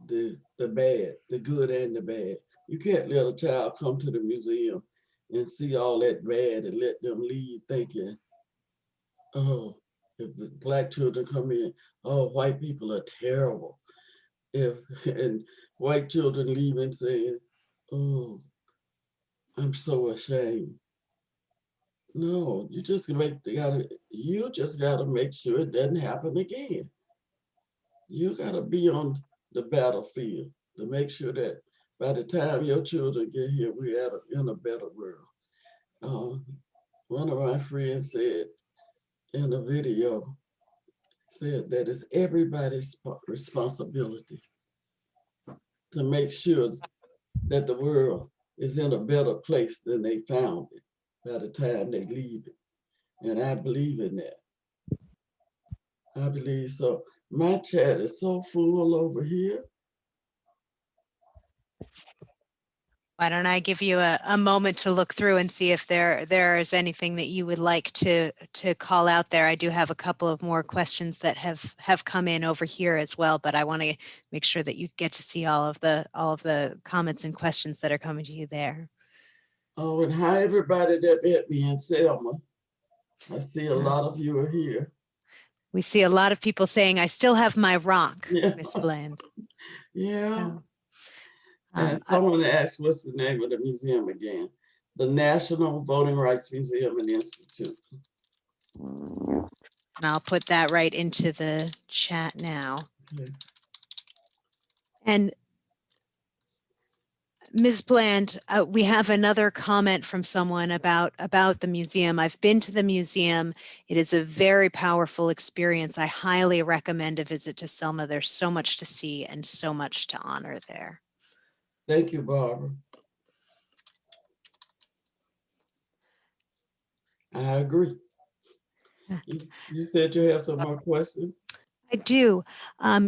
the bad, the good and the bad. You can't let a child come to the museum and see all that bad and let them leave thinking, oh, if the Black children come in, oh, white people are terrible. And white children leaving saying, oh, I'm so ashamed. No, you just gotta make sure it doesn't happen again. You gotta be on the battlefield to make sure that by the time your children get here, we're in a better world. One of my friends said in a video, said that it's everybody's responsibility to make sure that the world is in a better place than they found it by the time they leave it. And I believe in that. I believe so. My chat is so full over here. Why don't I give you a moment to look through and see if there is anything that you would like to call out there. I do have a couple of more questions that have come in over here as well, but I want to make sure that you get to see all of the comments and questions that are coming to you there. Oh, and hi everybody that met me in Selma. I see a lot of you are here. We see a lot of people saying, "I still have my rock," Yeah. Miss Bland. Yeah. And someone asked, what's the name of the museum again? The National Voting Rights Museum and Institute. And I'll put that right into the chat now. Okay. And Ms. Bland, we have another comment from someone about the museum. I've been to the museum. It is a very powerful experience. I highly recommend a visit to Selma. There's so much to see and so much to honor there. Thank you, Barbara. I agree. You said you have some more questions? I do.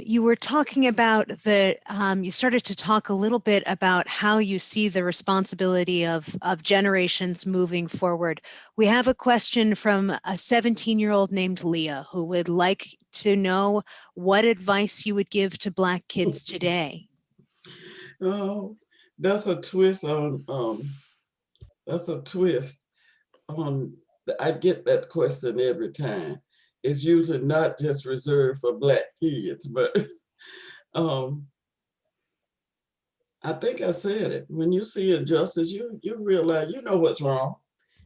You were talking about you started to talk a little bit about how you see the responsibility of generations moving forward. We have a question from a 17-year-old named Leah who would like to know what advice you would give to Black kids today. Oh, that's a twist on, I get that question every time. It's usually not just reserved for Black kids, but I think I said it. When you see injustice, you realize you know what's wrong.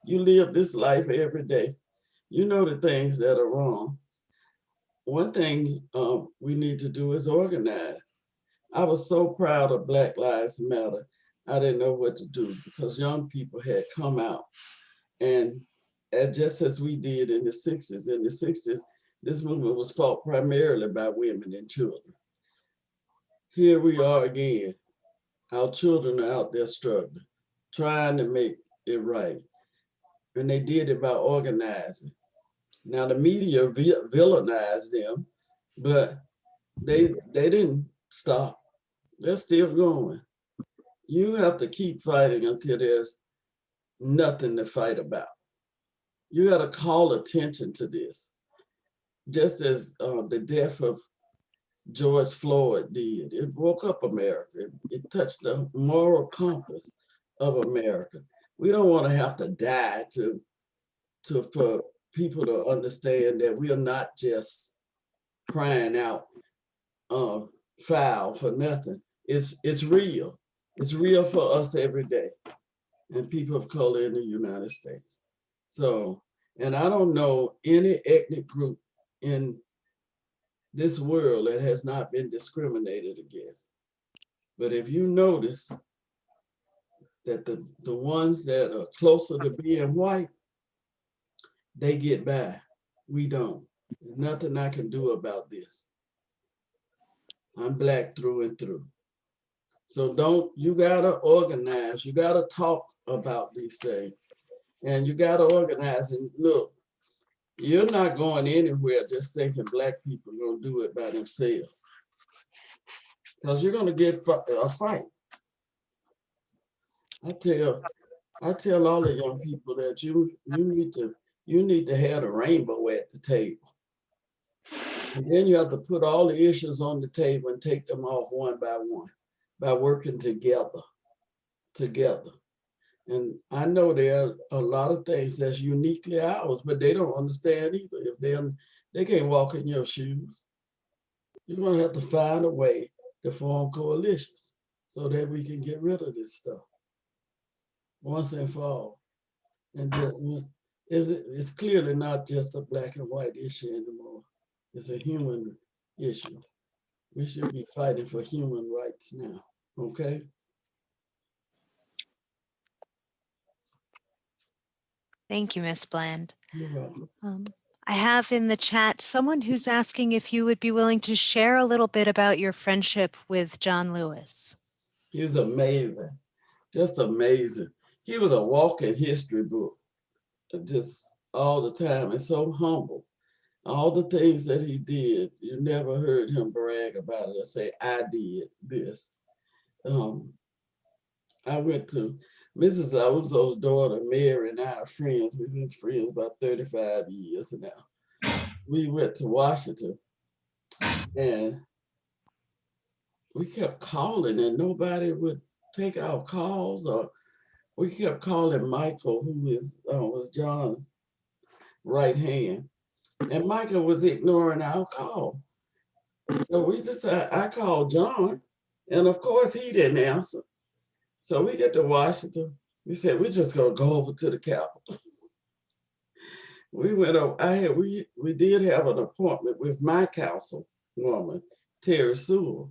You live this life every day. You know the things that are wrong. One thing we need to do is organize. I was so proud of Black Lives Matter. I didn't know what to do because young people had come out and just as we did in the 60s. In the 60s, this movement was fought primarily by women and children. Here we are again. Our children are out there struggling, trying to make it right. And they did it by organizing. Now the media villainized them, but they didn't stop. They're still going. You have to keep fighting until there's nothing to fight about. You got to call attention to this. Just as the death of George Floyd did, it woke up America. It touched the moral compass of America. We don't want to have to die for people to understand that we are not just crying out foul for nothing. It's real. It's real for us every day, and people of color in the United States. So, and I don't know any ethnic group in this world that has not been discriminated against. But if you notice that the ones that are closer to being white, they get by. We don't. There's nothing I can do about this. I'm Black through and through. So you gotta organize, you gotta talk about these things. And you gotta organize and look, you're not going anywhere just thinking Black people are gonna do it by themselves. Because you're gonna get a fight. I tell all the young people that you need to have a rainbow at the table. And then you have to put all the issues on the table and take them off one by working together. And I know there are a lot of things that's uniquely ours, but they don't understand either. If they can't walk in your shoes, you're gonna have to find a way to form coalitions so that we can get rid of this stuff once and for all. And it's clearly not just a Black and white issue anymore. It's a human issue. We should be fighting for human rights now, okay? Thank you, Ms. Bland. You're welcome. I have in the chat someone who's asking if you would be willing to share a little bit about your friendship with John Lewis. He was amazing, just amazing. He was a walking history book, just all the time, and so humble. All the things that he did, you never heard him brag about it or say, I did this. I went to Mrs. Auzo's daughter, Mary, and I are friends. We've been friends about 35 years now. We went to Washington and we kept calling and nobody would take our calls, or we kept calling Michael, who was John's right hand. And Michael was ignoring our call. So we decided, I called John, and of course he didn't answer. So we get to Washington. We said, we're just gonna go over to the Capitol. We went over, we did have an appointment with my councilwoman, Terry Sewell.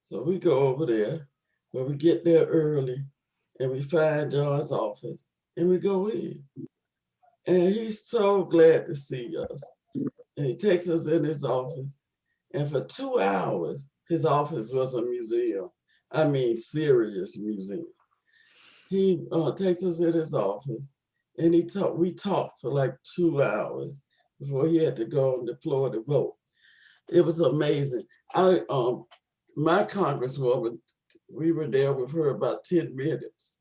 So we go over there, but we get there early and we find John's office and we go in. And he's so glad to see us. And he takes us in his office. And for 2 hours, his office was a museum. I mean, serious museum. He takes us in his office and we talked for like 2 hours before he had to go on the floor to vote. It was amazing. My congresswoman, we were there with her about 10 minutes.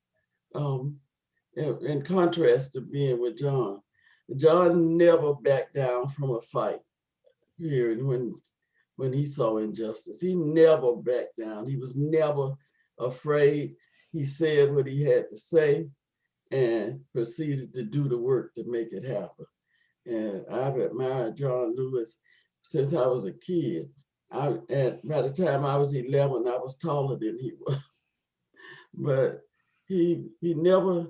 In contrast to being with John. John never backed down from a fight here when he saw injustice. He never backed down. He was never afraid. He said what he had to say and proceeded to do the work to make it happen. And I've admired John Lewis since I was a kid. By the time I was 11, I was taller than he was. But he never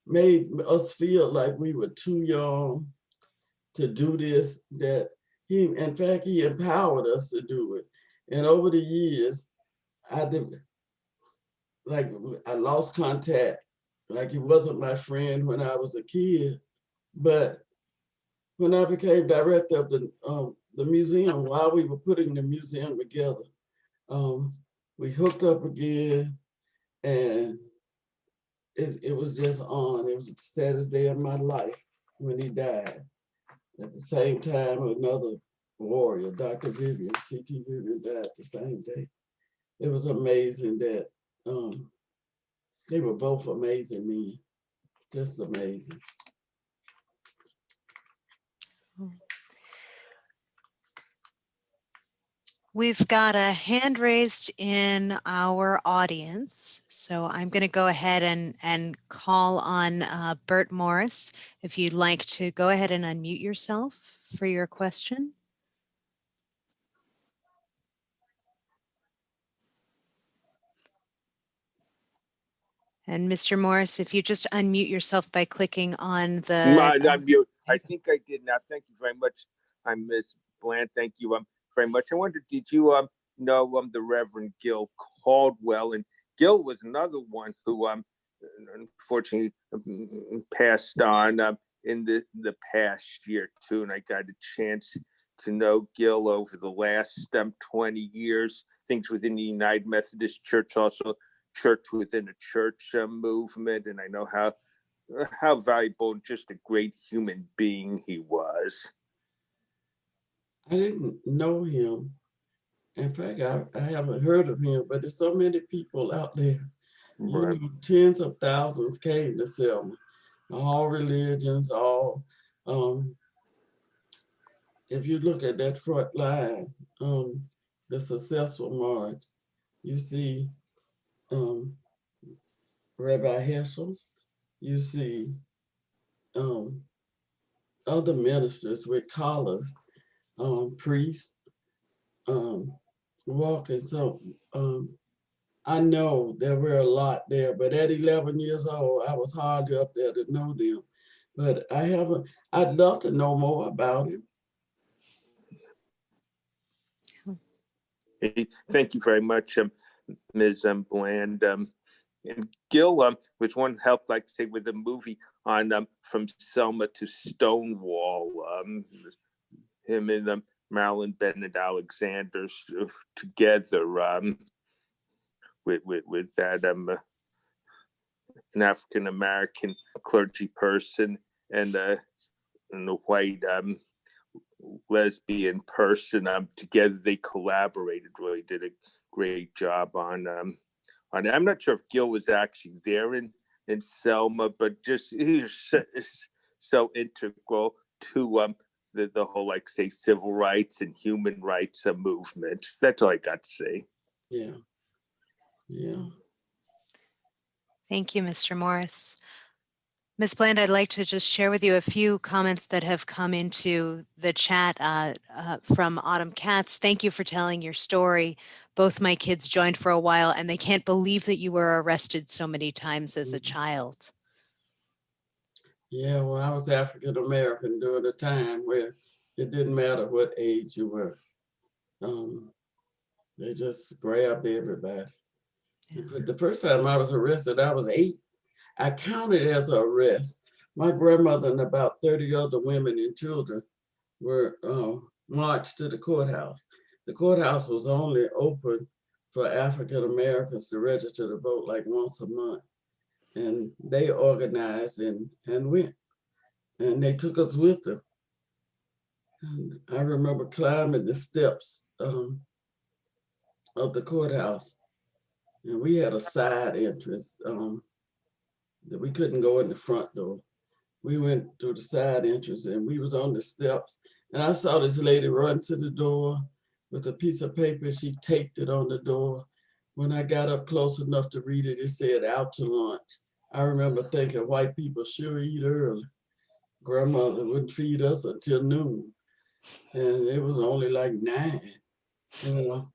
made us feel like we were too young to do this, that in fact, he empowered us to do it. And over the years, I lost contact. Like he wasn't my friend when I was a kid, but when I became director of the museum, while we were putting the museum together, we hooked up again, and it was just on. It was the saddest day of my life when he died. At the same time, another warrior, Dr. Vivian, C.T. Vivian, died the same day. It was amazing that they were both amazing men, just amazing. We've got a hand raised in our audience, so I'm going to go ahead and call on Bert Morris. If you'd like to go ahead and unmute yourself for your question. And Mr. Morris, if you just unmute yourself by clicking on the... I think I did now. Thank you very much. I'm Ms. Bland. Thank you very much. I wondered, did you know the Reverend Gil Caldwell? And Gil was another one who unfortunately passed on in the past year too. And I got a chance to know Gil over the last 20 years, things within the United Methodist Church, also church within a church movement. And I know how valuable and just a great human being he was. I didn't know him. In fact, I haven't heard of him, but there's so many people out there. Right. You know, tens of thousands came to Selma, all religions, all. If you look at that front line, the successful march, you see Rabbi Heschel, you see other ministers with collars, priests, walking. So I know there were a lot there, but at 11 years old, I was hardly up there to know them. But I'd love to know more about him. Thank you very much, Ms. Bland. And Gil, which one helped, like say, with the movie from Selma to Stonewall. Him and Marilyn Bennett Alexander together with that an African American clergy person and a white lesbian person. Together they collaborated, really did a great job on it. I'm not sure if Gil was actually there in Selma, but just he's so integral to the whole, like, say, civil rights and human rights movements. That's all I got to say. Yeah. Yeah. Thank you, Mr. Morris. Ms. Bland, I'd like to just share with you a few comments that have come into the chat from Autumn Katz. Thank you for telling your story. Both my kids joined for a while, and they can't believe that you were arrested so many times as a child. Yeah, well, I was African American during a time where it didn't matter what age you were. They just grabbed everybody. Yeah. But the first time I was arrested, I was 8. I counted as an arrest. My grandmother and about 30 other women and children were marched to the courthouse. The courthouse was only open for African Americans to register to vote like once a month. And they organized and went. And they took us with them. And I remember climbing the steps of the courthouse. And we had a side entrance that we couldn't go in the front door. We went through the side entrance and we was on the steps. And I saw this lady run to the door with a piece of paper. She taped it on the door. When I got up close enough to read it, it said out to lunch. I remember thinking white people sure eat early. Grandmother wouldn't feed us until noon. And it was only like 9. You know,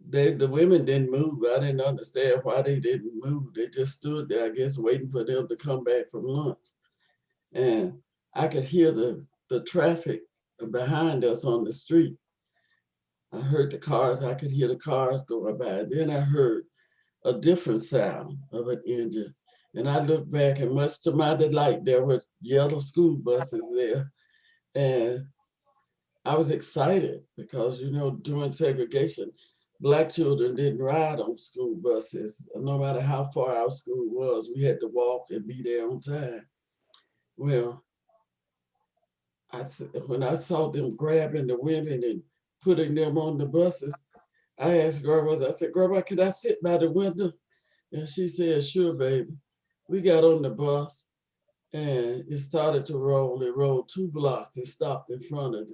the women didn't move. I didn't understand why they didn't move. They just stood there, I guess, waiting for them to come back from lunch. And I could hear the traffic behind us on the street. I heard the cars, I could hear the cars going by. Then I heard a different sound of an engine. And I looked back, and much to my delight, there were yellow school buses there. And I was excited because, you know, during segregation, Black children didn't ride on school buses. No matter how far our school was, we had to walk and be there on time. Well, when I saw them grabbing the women and putting them on the buses, I asked Grandma, I said, Grandma, can I sit by the window? And she said, sure, baby. We got on the bus and it started to roll. It rolled 2 blocks and stopped in front of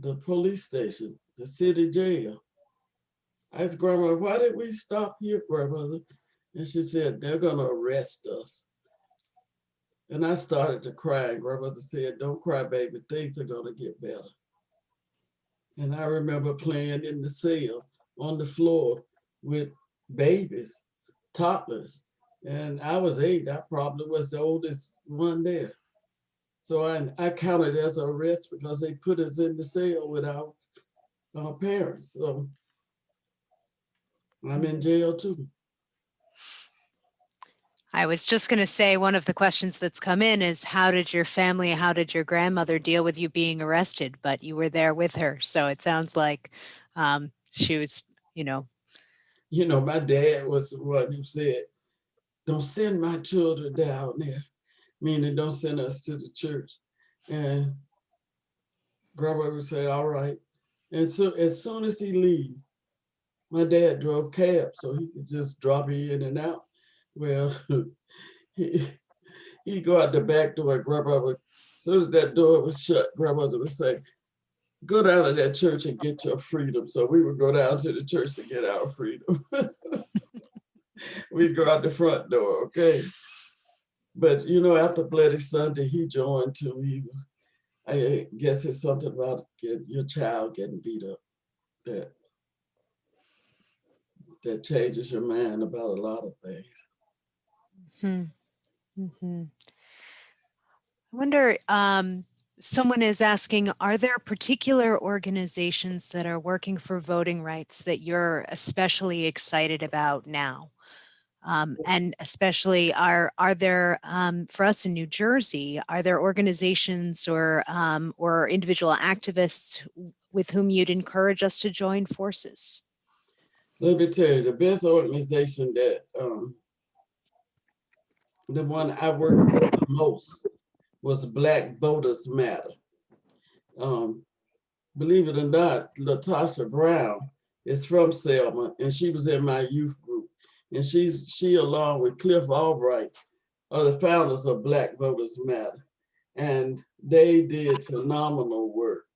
the police station, the city jail. I asked Grandma, why did we stop here, Grandmother? And she said, they're gonna arrest us. And I started to cry, and Grandmother said, don't cry, baby, things are gonna get better. And I remember playing in the cell on the floor with babies, toddlers. And I was 8, I probably was the oldest one there. So I counted as an arrest because they put us in the cell with our parents. So I'm in jail too. I was just going to say, one of the questions that's come in is, how did your grandmother deal with you being arrested? But you were there with her. So it sounds like she was, you know. You know, my dad was the one who said, don't send my children down there, meaning don't send us to the church. And Grandma would say, all right. And so as soon as he leave, my dad drove cab so he could just drop me in and out. Well, he'd go out the back door, and Grandma would, as soon as that door was shut, Grandmother would say, go down to that church and get your freedom. So we would go down to the church to get our freedom. We'd go out the front door, okay? But, you know, after Bloody Sunday, he joined too. I guess it's something about your child getting beat up that changes your mind about a lot of things. I wonder, someone is asking, are there particular organizations that are working for voting rights that you're especially excited about now? And especially are there, for us in New Jersey, are there organizations or individual activists with whom you'd encourage us to join forces? Let me tell you, the best organization that, the one I worked with the most was Black Voters Matter. Believe it or not, Latasha Brown is from Selma, and she was in my youth group. And she along with Cliff Albright are the founders of Black Voters Matter. And they did phenomenal work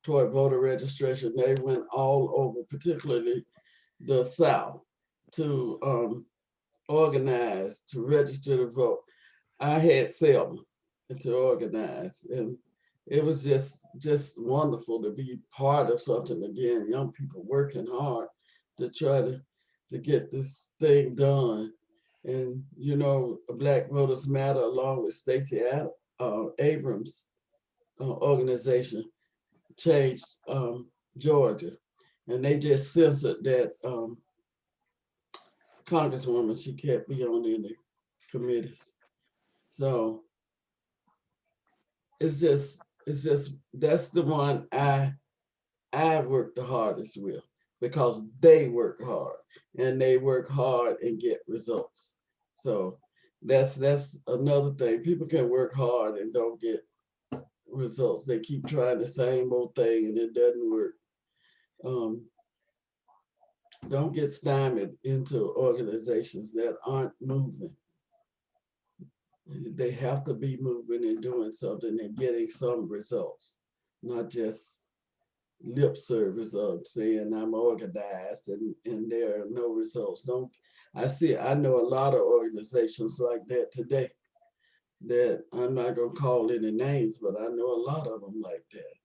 toward voter registration. They went all over, particularly the South, to organize, to register to vote. I had Selma to organize, and it was just wonderful to be part of something again. Young people working hard to try to get this thing done. And you know, Black Voters Matter, along with Stacey Abrams' organization, changed Georgia, and they just censored that Congresswoman. She can't be on any committees. So it's just that's the one I work the hardest with, because they work hard and get results. So that's another thing. People can work hard and don't get results. They keep trying the same old thing and it doesn't work. Don't get stymied into organizations that aren't moving. They have to be moving and doing something and getting some results, not just lip service of saying I'm organized and there are no results. I know a lot of organizations like that today that I'm not gonna call any names, but I know a lot of them like that.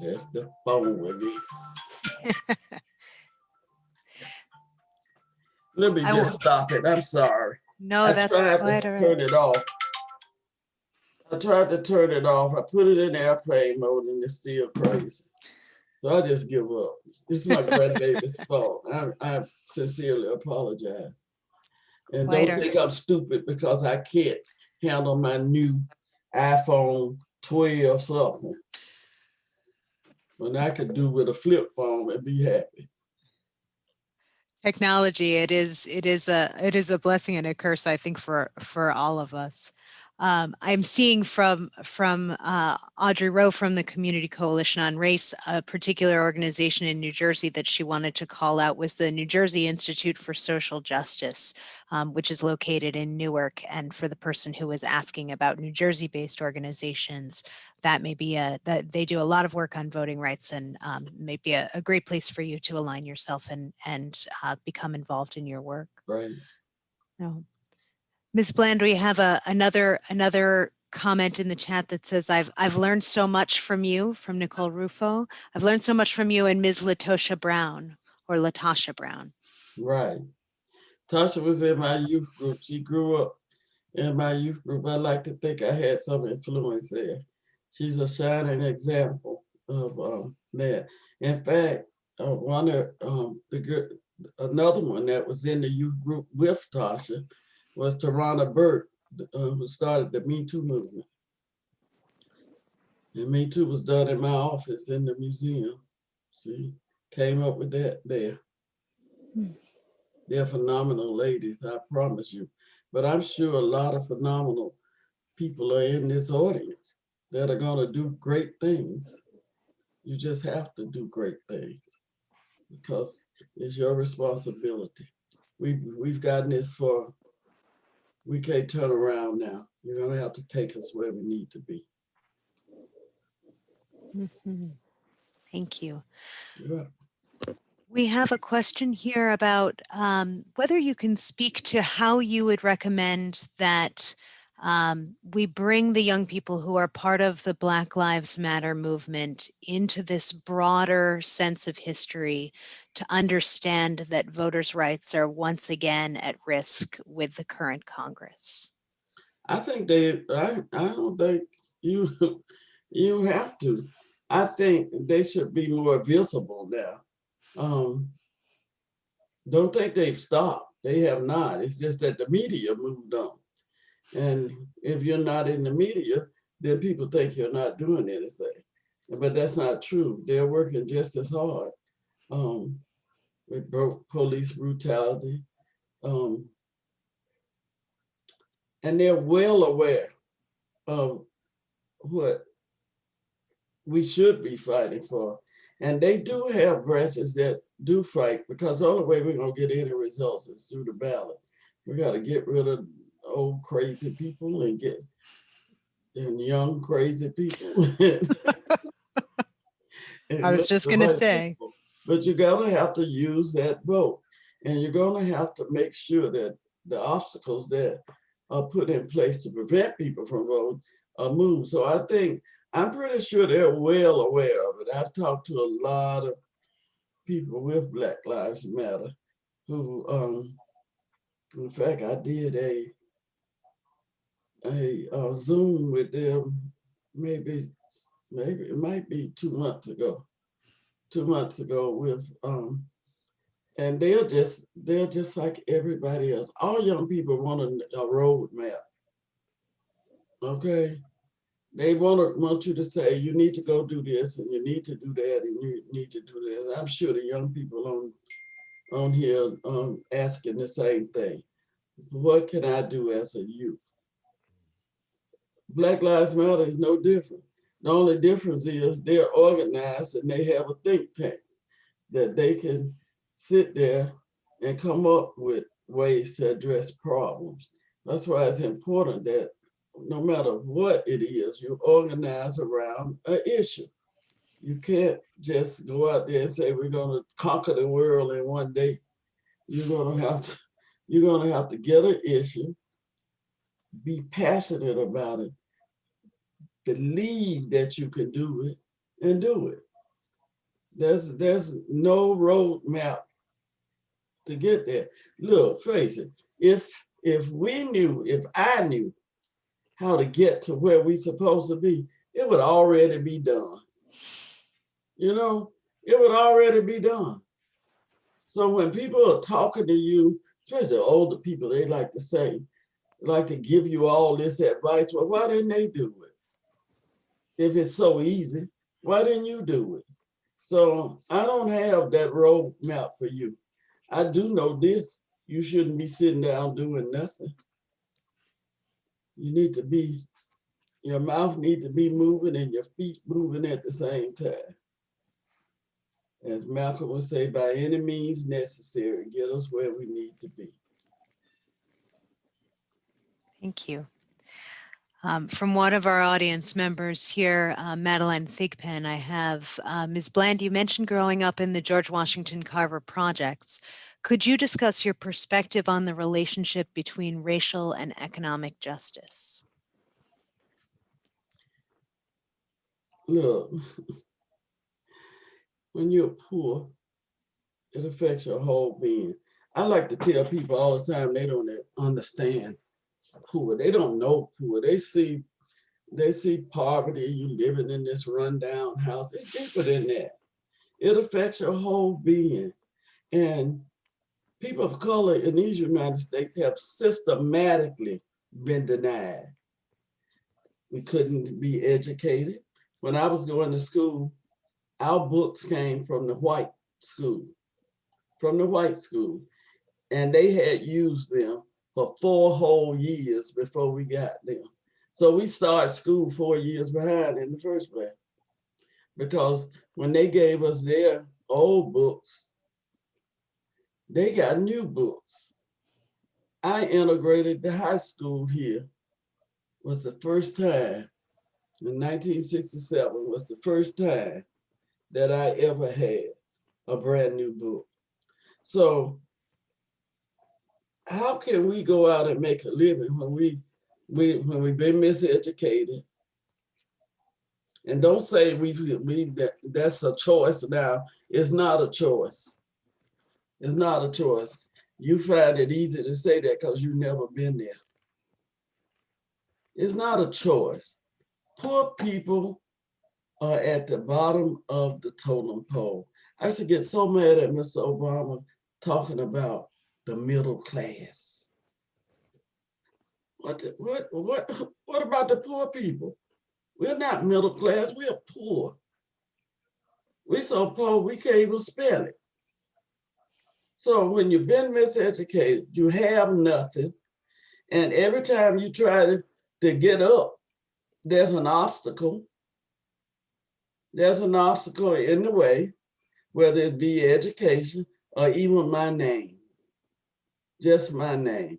That's the phone with me. Let me just stop it. I'm sorry. No, that's quite all right. Turn it off. I tried to turn it off. I put it in airplane mode and it's still crazy. So I just give up. This is my grandbaby's fault. I sincerely apologize. And don't think I'm stupid because I can't handle my new iPhone 12 something. When I could do with a flip phone and be happy. Technology, it is a blessing and a curse, I think, for all of us. I'm seeing from Audrey Rowe from the Community Coalition on Race, a particular organization in New Jersey that she wanted to call out was the New Jersey Institute for Social Justice, which is located in Newark. And for the person who was asking about New Jersey-based organizations, that may be that they do a lot of work on voting rights, and may be a great place for you to align yourself and become involved in your work. Right. No. Ms. Bland, we have another comment in the chat that says, I've learned so much from you, from Nicole Rufo. I've learned so much from you and Ms. Latasha Brown, or Latasha Brown. Right. Tasha was in my youth group. She grew up in my youth group. I like to think I had some influence there. She's a shining example of that. In fact, another one that was in the youth group with Tasha was Tarana Burke, who started the Me Too movement. And Me Too was done in my office in the museum. She came up with that there. They're phenomenal ladies, I promise you. But I'm sure a lot of phenomenal people are in this audience that are gonna do great things. You just have to do great things because it's your responsibility. We've gotten this far. We can't turn around now. You're gonna have to take us where we need to be. Mm-hmm. Thank you. Yeah. We have a question here about whether you can speak to how you would recommend that we bring the young people who are part of the Black Lives Matter movement into this broader sense of history to understand that voters' rights are once again at risk with the current Congress. I think I don't think you have to. I think they should be more visible now. Don't think they've stopped. They have not. It's just that the media moved on. And if you're not in the media, then people think you're not doing anything. But that's not true. They're working just as hard with police brutality. And they're well aware of what we should be fighting for. And they do have branches that do fight, because the only way we're going to get any results is through the ballot. We got to get rid of old crazy people and get young crazy people. I was just going to say. People. But you're going to have to use that vote. And you're going to have to make sure that the obstacles that are put in place to prevent people from voting are moved. So I'm pretty sure they're well aware of it. I've talked to a lot of people with Black Lives Matter who, in fact, I did a Zoom with them maybe it might be 2 months ago. 2 months ago with and they're just like everybody else. All young people want a roadmap. Okay. They want you to say, you need to go do this and you need to do that and you need to do this. I'm sure the young people on here asking the same thing. What can I do as a youth? Black Lives Matter is no different. The only difference is they're organized and they have a think tank that they can sit there and come up with ways to address problems. That's why it's important that no matter what it is, you organize around an issue. You can't just go out there and say, we're going to conquer the world in one day. You're going to have to get an issue, be passionate about it, believe that you can do it, and do it. There's no roadmap to get there. Look, face it, if I knew how to get to where we're supposed to be, it would already be done. You know, it would already be done. So when people are talking to you, especially older people, they like to give you all this advice. Well, why didn't they do it? If it's so easy, why didn't you do it? So I don't have that roadmap for you. I do know this. You shouldn't be sitting down doing nothing. Your mouth needs to be moving and your feet moving at the same time. As Malcolm would say, by any means necessary, get us where we need to be. Thank you. From one of our audience members here, Madeline Thigpen, I have Ms. Bland, you mentioned growing up in the George Washington Carver projects. Could you discuss your perspective on the relationship between racial and economic justice? Look, when you're poor, it affects your whole being. I like to tell people all the time, they don't understand poor. They don't know poor. They see poverty, you living in this rundown house. It's deeper than that. It affects your whole being. And people of color in these United States have systematically been denied. We couldn't be educated. When I was going to school, our books came from the white school, and they had used them for 4 whole years before we got them. So we started school 4 years behind in the first place, because when they gave us their old books, they got new books. I integrated the high school here. Was the first time, in 1967, was the first time that I ever had a brand new book. So how can we go out and make a living when we've been miseducated? And don't say that's a choice now. It's not a choice. It's not a choice. You find it easy to say that because you've never been there. It's not a choice. Poor people are at the bottom of the totem pole. I used to get so mad at Mr. Obama talking about the middle class. What about the poor people? We're not middle class, we're poor. We're so poor we can't even spell it. So when you've been miseducated, you have nothing. And every time you try to get up, there's an obstacle. There's an obstacle in the way, whether it be education or even my name, just my name.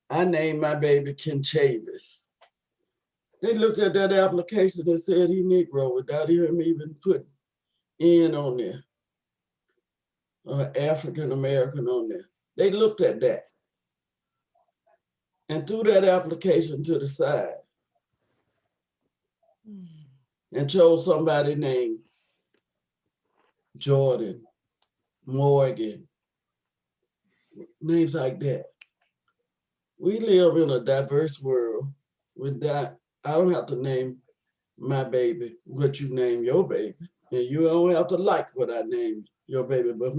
I named my baby Ken Chavis. They looked at that application and said he Negro without him even putting in on there, or African American on there. They looked at that and threw that application to the side and chose somebody named Jordan, Morgan, names like that. We live in a diverse world with that. I don't have to name my baby what you name your baby. And you don't have to like what I named your baby. But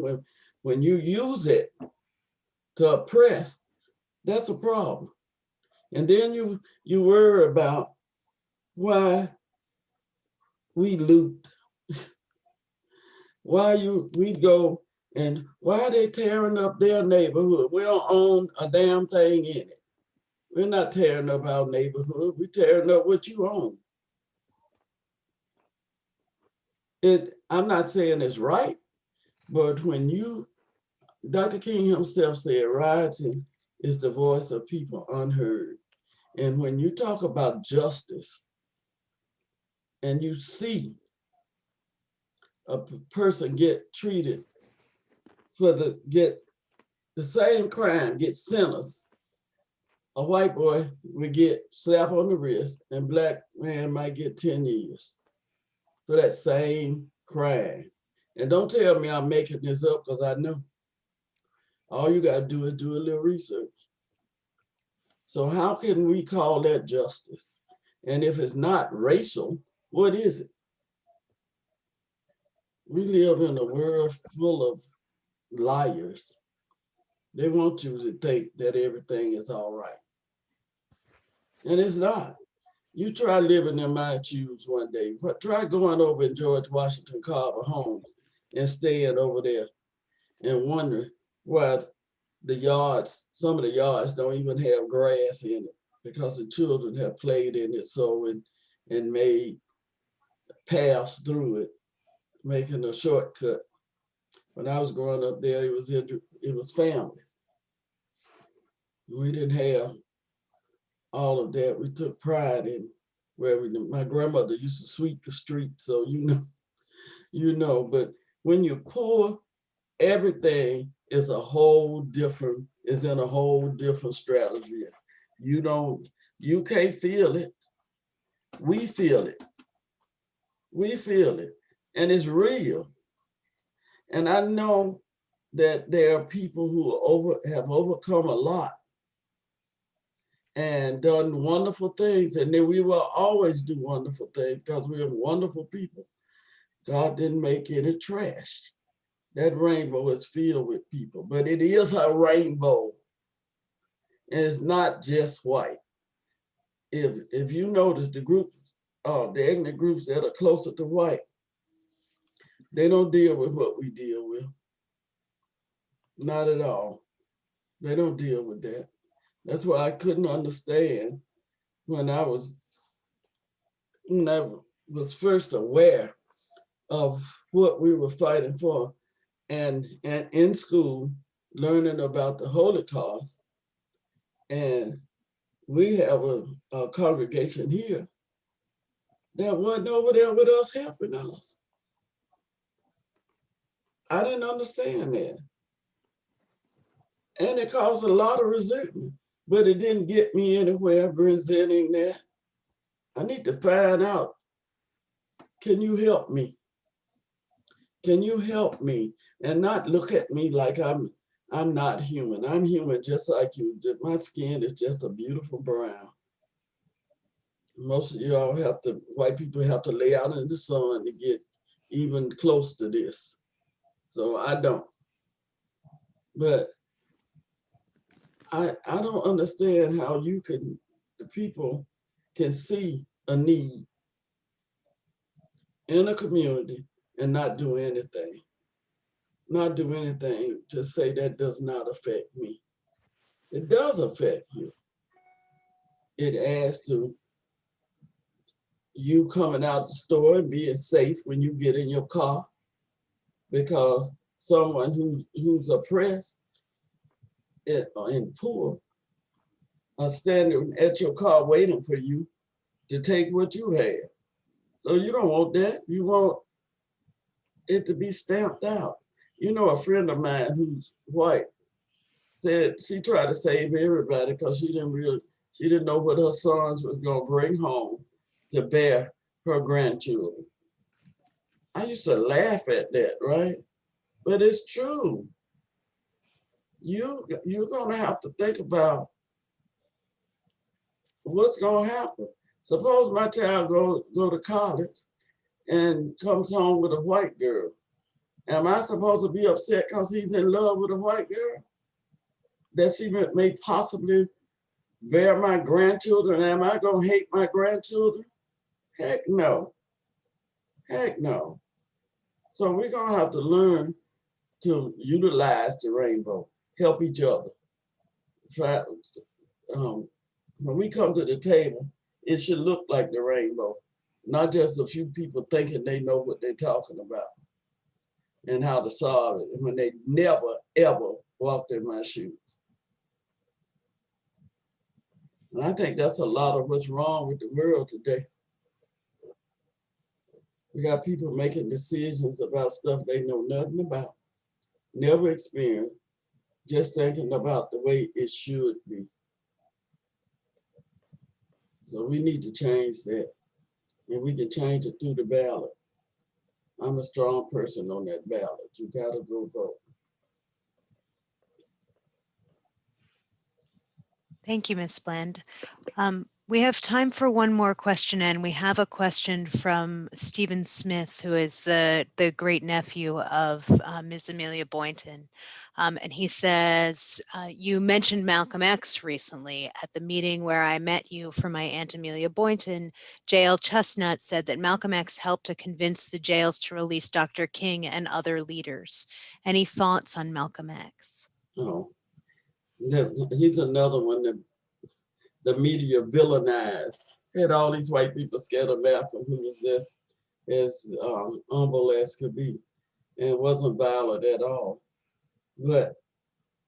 when you use it to oppress, that's a problem. And then you worry about why we loot, why we go and why are they tearing up their neighborhood? We don't own a damn thing in it. We're not tearing up our neighborhood. We're tearing up what you own. I'm not saying it's right, but when Dr. King himself said, rioting is the voice of people unheard. And when you talk about justice and you see a person get treated get the same crime, get sentenced, a white boy would get slapped on the wrist and black man might get 10 years for that same crime. And don't tell me I'm making this up because I know. All you gotta do is do a little research. So how can we call that justice? And if it's not racial, what is it? We live in a world full of liars. They want you to think that everything is all right. And it's not. You try living in my shoes one day. Try going over in George Washington Carver home and staying over there and wondering why some of the yards don't even have grass in it because the children have played in it and made paths through it, making a shortcut. When I was growing up there, it was family. We didn't have all of that. We took pride in where my grandmother used to sweep the street, so you know, but when you're poor, everything is in a whole different stratosphere. You can't feel it. We feel it. We feel it. And it's real. And I know that there are people who have overcome a lot and done wonderful things. And then we will always do wonderful things because we are wonderful people. God didn't make any trash. That rainbow is filled with people, but it is a rainbow. And it's not just white. If you notice the ethnic groups that are closer to white, they don't deal with what we deal with. Not at all. They don't deal with that. That's why I couldn't understand when I was first aware of what we were fighting for and in school learning about the Holocaust. And we have a congregation here that wasn't over there with us helping us. I didn't understand that. And it caused a lot of resentment, but it didn't get me anywhere resenting that. I need to find out, can you help me? Can you help me? And not look at me like I'm not human. I'm human just like you. My skin is just a beautiful brown. Most of y'all white people have to lay out in the sun to get even close to this. So I don't. But I don't understand how the people can see a need in a community and not do anything. Not do anything to say that does not affect me. It does affect you. It adds to you coming out the store and being safe when you get in your car, because someone who's oppressed and poor are standing at your car waiting for you to take what you have. So you don't want that. You want it to be stamped out. You know, a friend of mine who's white said she tried to save everybody because she didn't know what her sons was gonna bring home to bear her grandchildren. I used to laugh at that, right? But it's true. You're gonna have to think about what's gonna happen. Suppose my child go to college and comes home with a white girl. Am I supposed to be upset because he's in love with a white girl? That she may possibly bear my grandchildren? Am I gonna hate my grandchildren? Heck no. Heck no. So we're gonna have to learn to utilize the rainbow, help each other. Try, when we come to the table, it should look like the rainbow, not just a few people thinking they know what they're talking about and how to solve it when they never, ever walked in my shoes. And I think that's a lot of what's wrong with the world today. We got people making decisions about stuff they know nothing about, never experienced, just thinking about the way it should be. So we need to change that, and we can change it through the ballot. I'm a strong person on that ballot. You gotta go vote. Thank you, Ms. Bland. We have time for one more question, and we have a question from Stephen Smith, who is the great nephew of Ms. Amelia Boynton. And he says, you mentioned Malcolm X recently. At the meeting where I met you for my Aunt Amelia Boynton, J.L. Chestnut said that Malcolm X helped to convince the jails to release Dr. King and other leaders. Any thoughts on Malcolm X? Oh, he's another one that the media villainized. Had all these white people scared of Malcolm, who was just as humble as could be and wasn't violent at all. But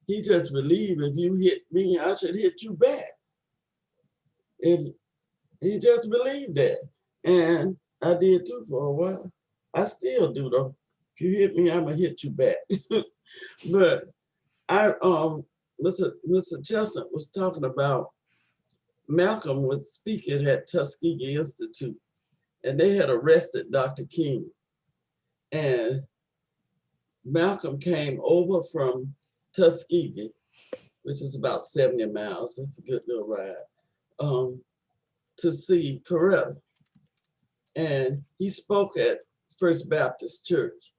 he just believed if you hit me, I should hit you back. And he just believed that. And I did too for a while. I still do though. If you hit me, I'm gonna hit you back. But Mr. Chestnut was talking about Malcolm was speaking at Tuskegee Institute, and they had arrested Dr. King. And Malcolm came over from Tuskegee, which is about 70 miles, it's a good little ride, to see Coretta. And he spoke at First Baptist Church.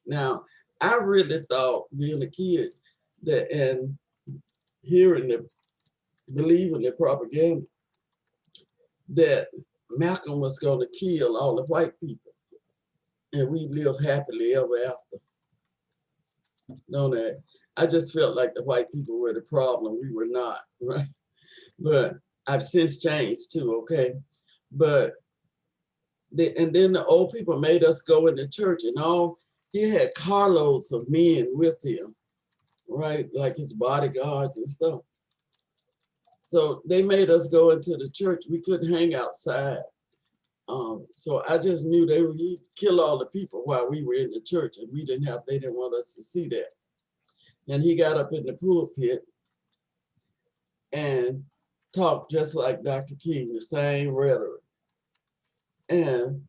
Now, I really thought, being a kid, that and believing the propaganda, that Malcolm was going to kill all the white people and we live happily ever after. Know that? I just felt like the white people were the problem. We were not, right? But I've since changed too, okay? But and then the old people made us go into church, and he had carloads of men with him, right? Like his bodyguards and stuff. So they made us go into the church. We couldn't hang outside. So I just knew he'd kill all the people while we were in the church, and they didn't want us to see that. And he got up in the pulpit and talked just like Dr. King, the same rhetoric. And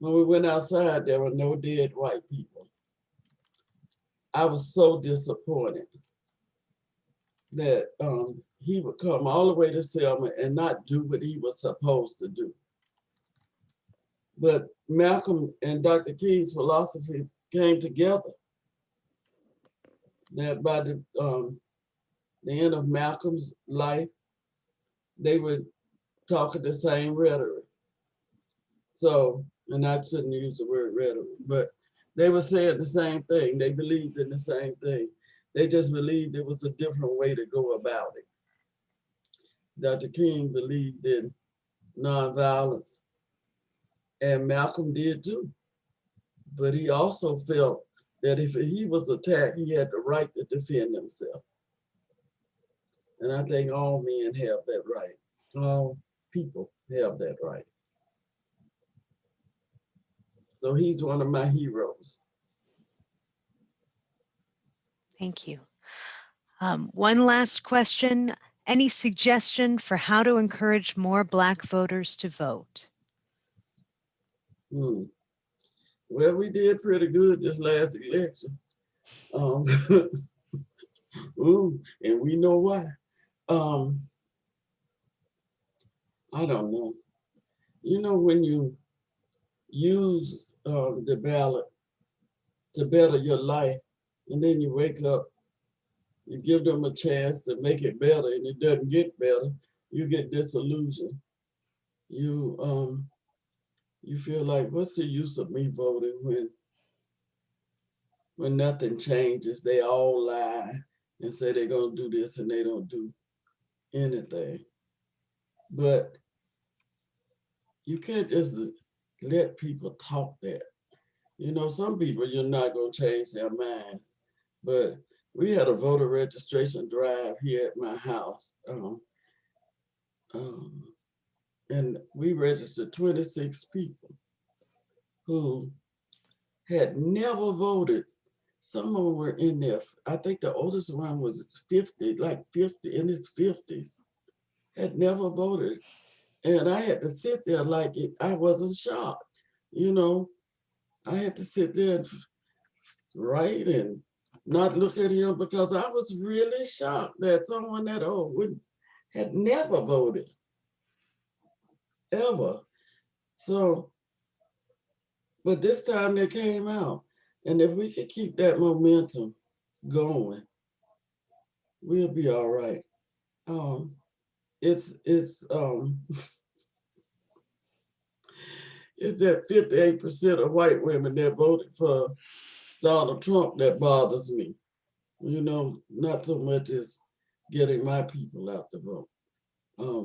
when we went outside, there were no dead white people. I was so disappointed that he would come all the way to Selma and not do what he was supposed to do. But Malcolm and Dr. King's philosophies came together. that by the end of Malcolm's life, they were talking the same rhetoric. So, and I shouldn't use the word rhetoric, but they were saying the same thing. They believed in the same thing. They just believed it was a different way to go about it. Dr. King believed in nonviolence, and Malcolm did too. But he also felt that if he was attacked, he had the right to defend himself. And I think all men have that right. All people have that right. So he's one of my heroes. Thank you. One last question. Any suggestion for how to encourage more Black voters to vote? Well, we did pretty good this last election. Ooh, and we know why. I don't know. You know, when you use the ballot to better your life, and then you wake up, you give them a chance to make it better, and it doesn't get better, you get disillusioned. You feel like, what's the use of me voting when nothing changes? They all lie and say they're gonna do this and they don't do anything. But you can't just let people talk that. You know, some people, you're not gonna change their minds. But we had a voter registration drive here at my house. And we registered 26 people who had never voted. Some of them were in there. I think the oldest one was 50, like 50, in his 50s, had never voted. And I had to sit there like I wasn't shocked. You know, I had to sit there and write and not look at him because I was really shocked that someone that old had never voted, ever. So, but this time they came out. And if we could keep that momentum going, we'll be all right. It's it's that 58% of white women that voted for Donald Trump that bothers me. You know, not so much as getting my people out to vote.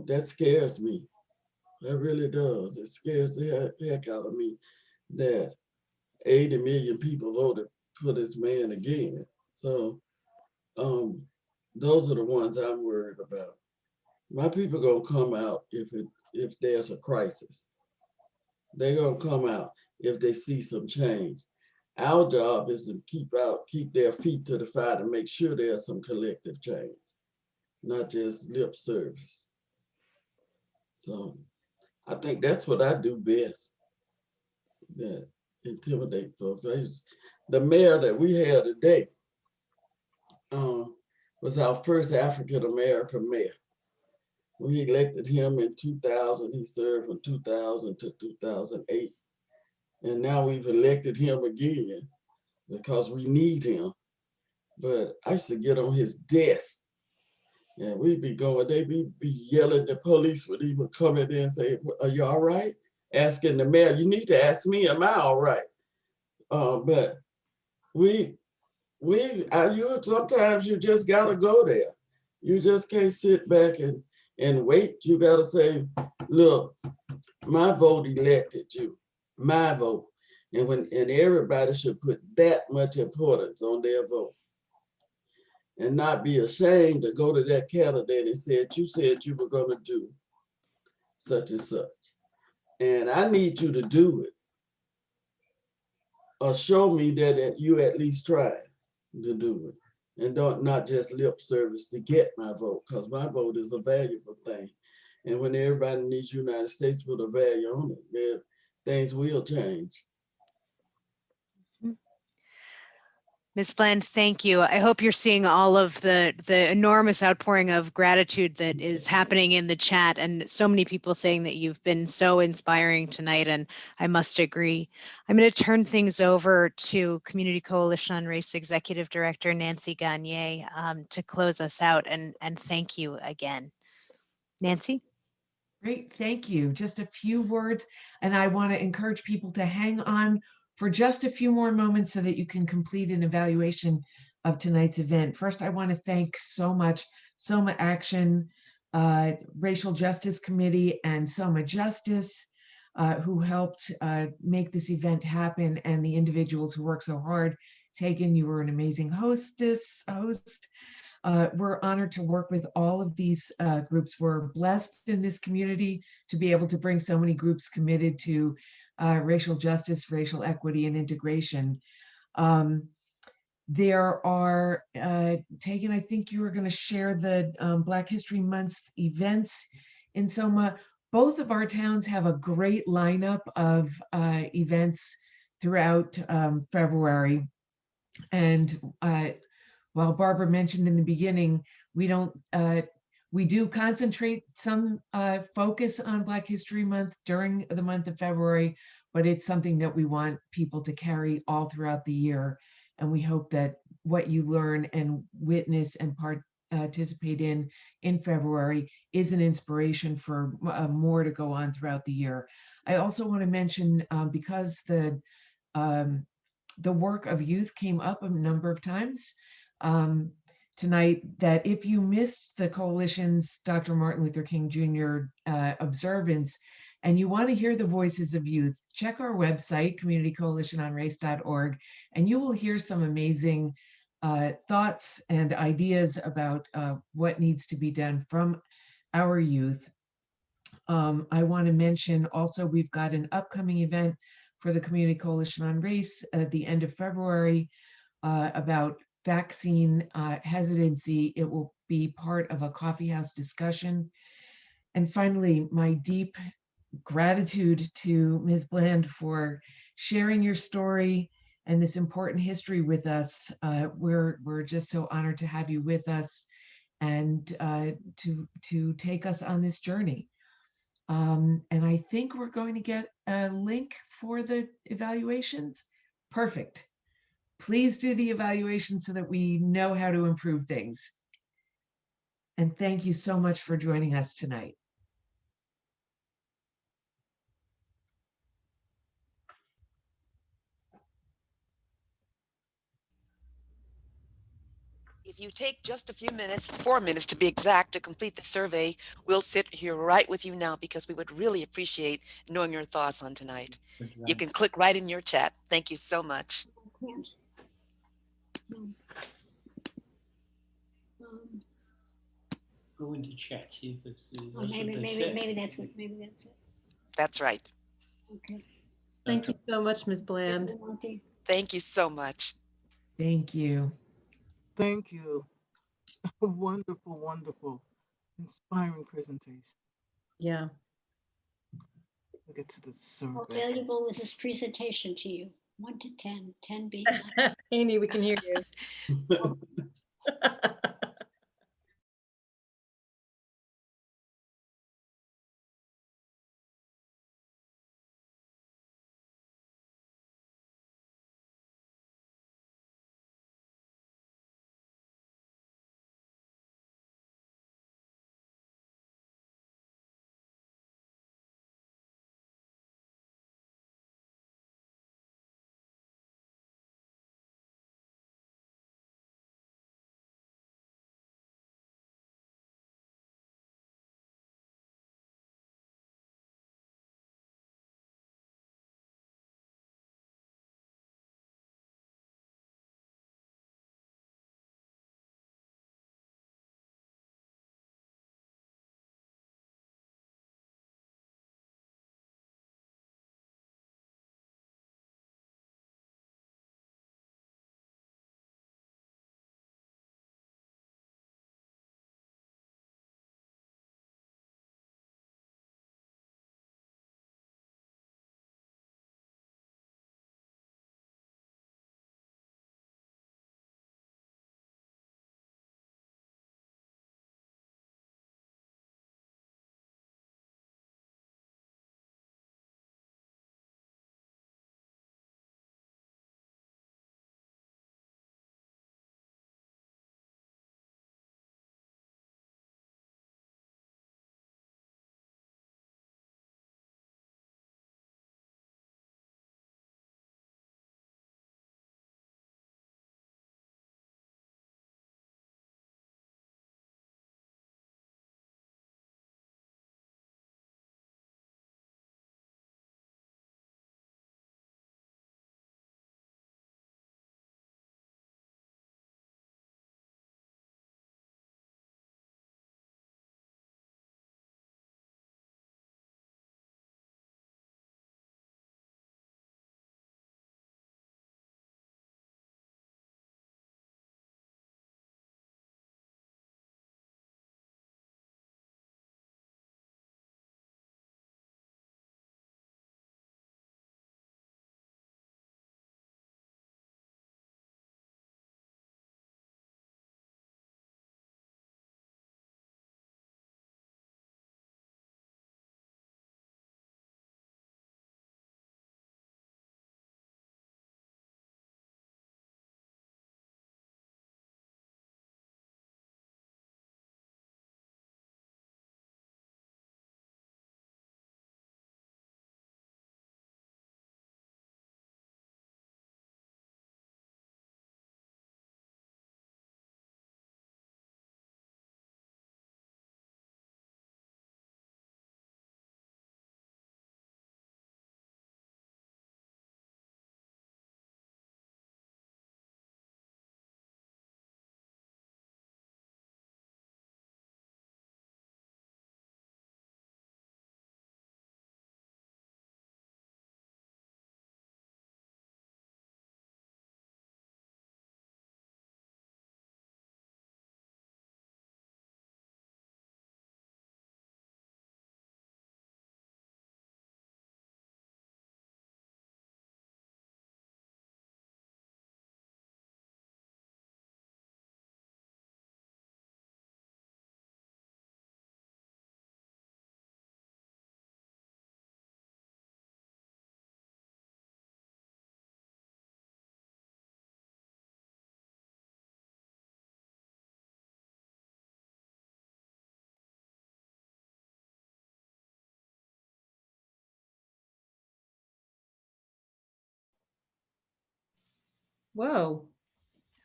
That scares me. That really does. It scares the heck out of me that 80 million people voted for this man again. So those are the ones I'm worried about. My people gonna come out if there's a crisis. They're gonna come out if they see some change. Our job is to keep their feet to the fire to make sure there's some collective change, not just lip service. So I think that's what I do best, that intimidate folks. The mayor that we had today was our first African-American mayor. We elected him in 2000. He served from 2000 to 2008. And now we've elected him again because we need him. But I used to get on his desk and we'd be going, they'd be yelling, the police would even come in there and say, are you all right? Asking the mayor, you need to ask me, am I all right? But sometimes you just gotta go there. You just can't sit back and wait. You gotta say, look, my vote elected you, my vote. And everybody should put that much importance on their vote. And not be ashamed to go to that candidate and said you were gonna do such and such. And I need you to do it. Or show me that you at least tried to do it. And not just lip service to get my vote, because my vote is a valuable thing. And when everybody in these United States put a value on it, things will change. Ms. Bland, thank you. I hope you're seeing all of the enormous outpouring of gratitude that is happening in the chat, and so many people saying that you've been so inspiring tonight, and I must agree. I'm going to turn things over to Community Coalition on Race Executive Director Nancy Gagne to close us out, and thank you again. Nancy? Great, thank you. Just a few words, and I want to encourage people to hang on for just a few more moments so that you can complete an evaluation of tonight's event. First, I want to thank so much SOMA Action, Racial Justice Committee, and SOMA Justice, who helped make this event happen, and the individuals who worked so hard. Tegan, you were an amazing host. We're honored to work with all of these groups. We're blessed in this community to be able to bring so many groups committed to racial justice, racial equity, and integration. There are, Tegan, I think you were going to share the Black History Month events in SOMA. Both of our towns have a great lineup of events throughout February. And while Barbara mentioned in the beginning, we do concentrate some focus on Black History Month during the month of February, but it's something that we want people to carry all throughout the year. And we hope that what you learn and witness and participate in February is an inspiration for more to go on throughout the year. I also want to mention, because the work of youth came up a number of times tonight, that if you missed the coalition's Dr. Martin Luther King Jr. Observance and you want to hear the voices of youth, check our website, communitycoalitiononrace.org, and you will hear some amazing thoughts and ideas about what needs to be done from our youth. I want to mention also, we've got an upcoming event for the Community Coalition on Race at the end of February about vaccine hesitancy. It will be part of a coffeehouse discussion. And finally, my deep gratitude to Ms. Bland for sharing your story and this important history with us. We're just so honored to have you with us and to take us on this journey. And I think we're going to get a link for the evaluations. Perfect. Please do the evaluation so that we know how to improve things. And thank you so much for joining us tonight. If you take just a few minutes, 4 minutes to be exact, to complete the survey, we'll sit here right with you now because we would really appreciate knowing your thoughts on tonight. You can click right in your chat. Thank you so much. Go into chat, see if it's Oh, maybe that's what, maybe that's it. That's right. Okay. Thank you so much, Ms. Bland. Okay. Thank you so much. Thank you. Thank you. Wonderful, wonderful, inspiring presentation. Yeah. We'll get to the survey. How valuable was this presentation to you? 1 to 10, 10 being Amy, we can hear you. Whoa.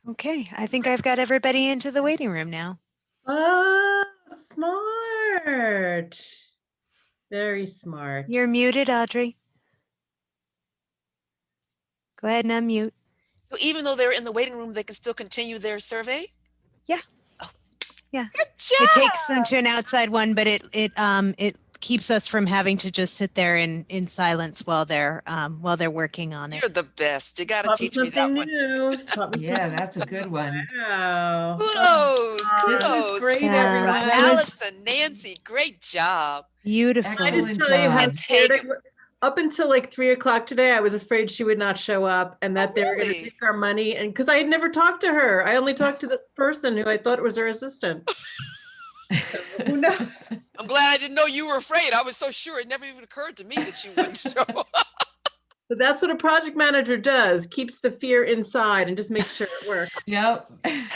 Okay, I think I've got everybody into the waiting room now. Oh, smart. Very smart. You're muted, Audrey. Go ahead and unmute. So even though they're in the waiting room, they can still continue their survey? Yeah. Oh. Yeah. Good job. It takes them to an outside one, but it keeps us from having to just sit there in silence while they're working on it. You're the best. You got to Taught me teach me that something one. new. Taught me Yeah, something that's a good one. Wow. Kudos. This Kudos. was great, Yeah, everyone. that was Allison, Nancy, great job. beautiful. I just Excellent tell you how job. scared I was. Up until like 3 o'clock today, I was afraid she would not show up and that they were going to really? take our money. And because I had never talked to her, I only talked to this person who I thought was her assistant. So, who knows? I'm glad I didn't know you were afraid. I was so sure it never even occurred to me that you wouldn't show up. But that's what a project manager does, keeps the fear inside and just makes sure it works. Yep.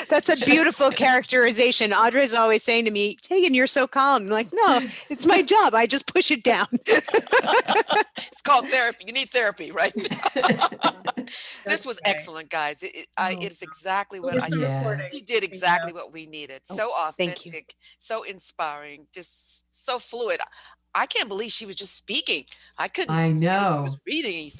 That's a beautiful characterization. Audrey's always saying to me, Tegan, you're so calm. I'm like, no, it's my job. I just push it down. It's called therapy. You need therapy, right? This was excellent, guys. It's exactly what you did exactly what we needed. So authentic, so inspiring, just so fluid. I can't believe she was just speaking. I couldn't. I She know. was reading anything.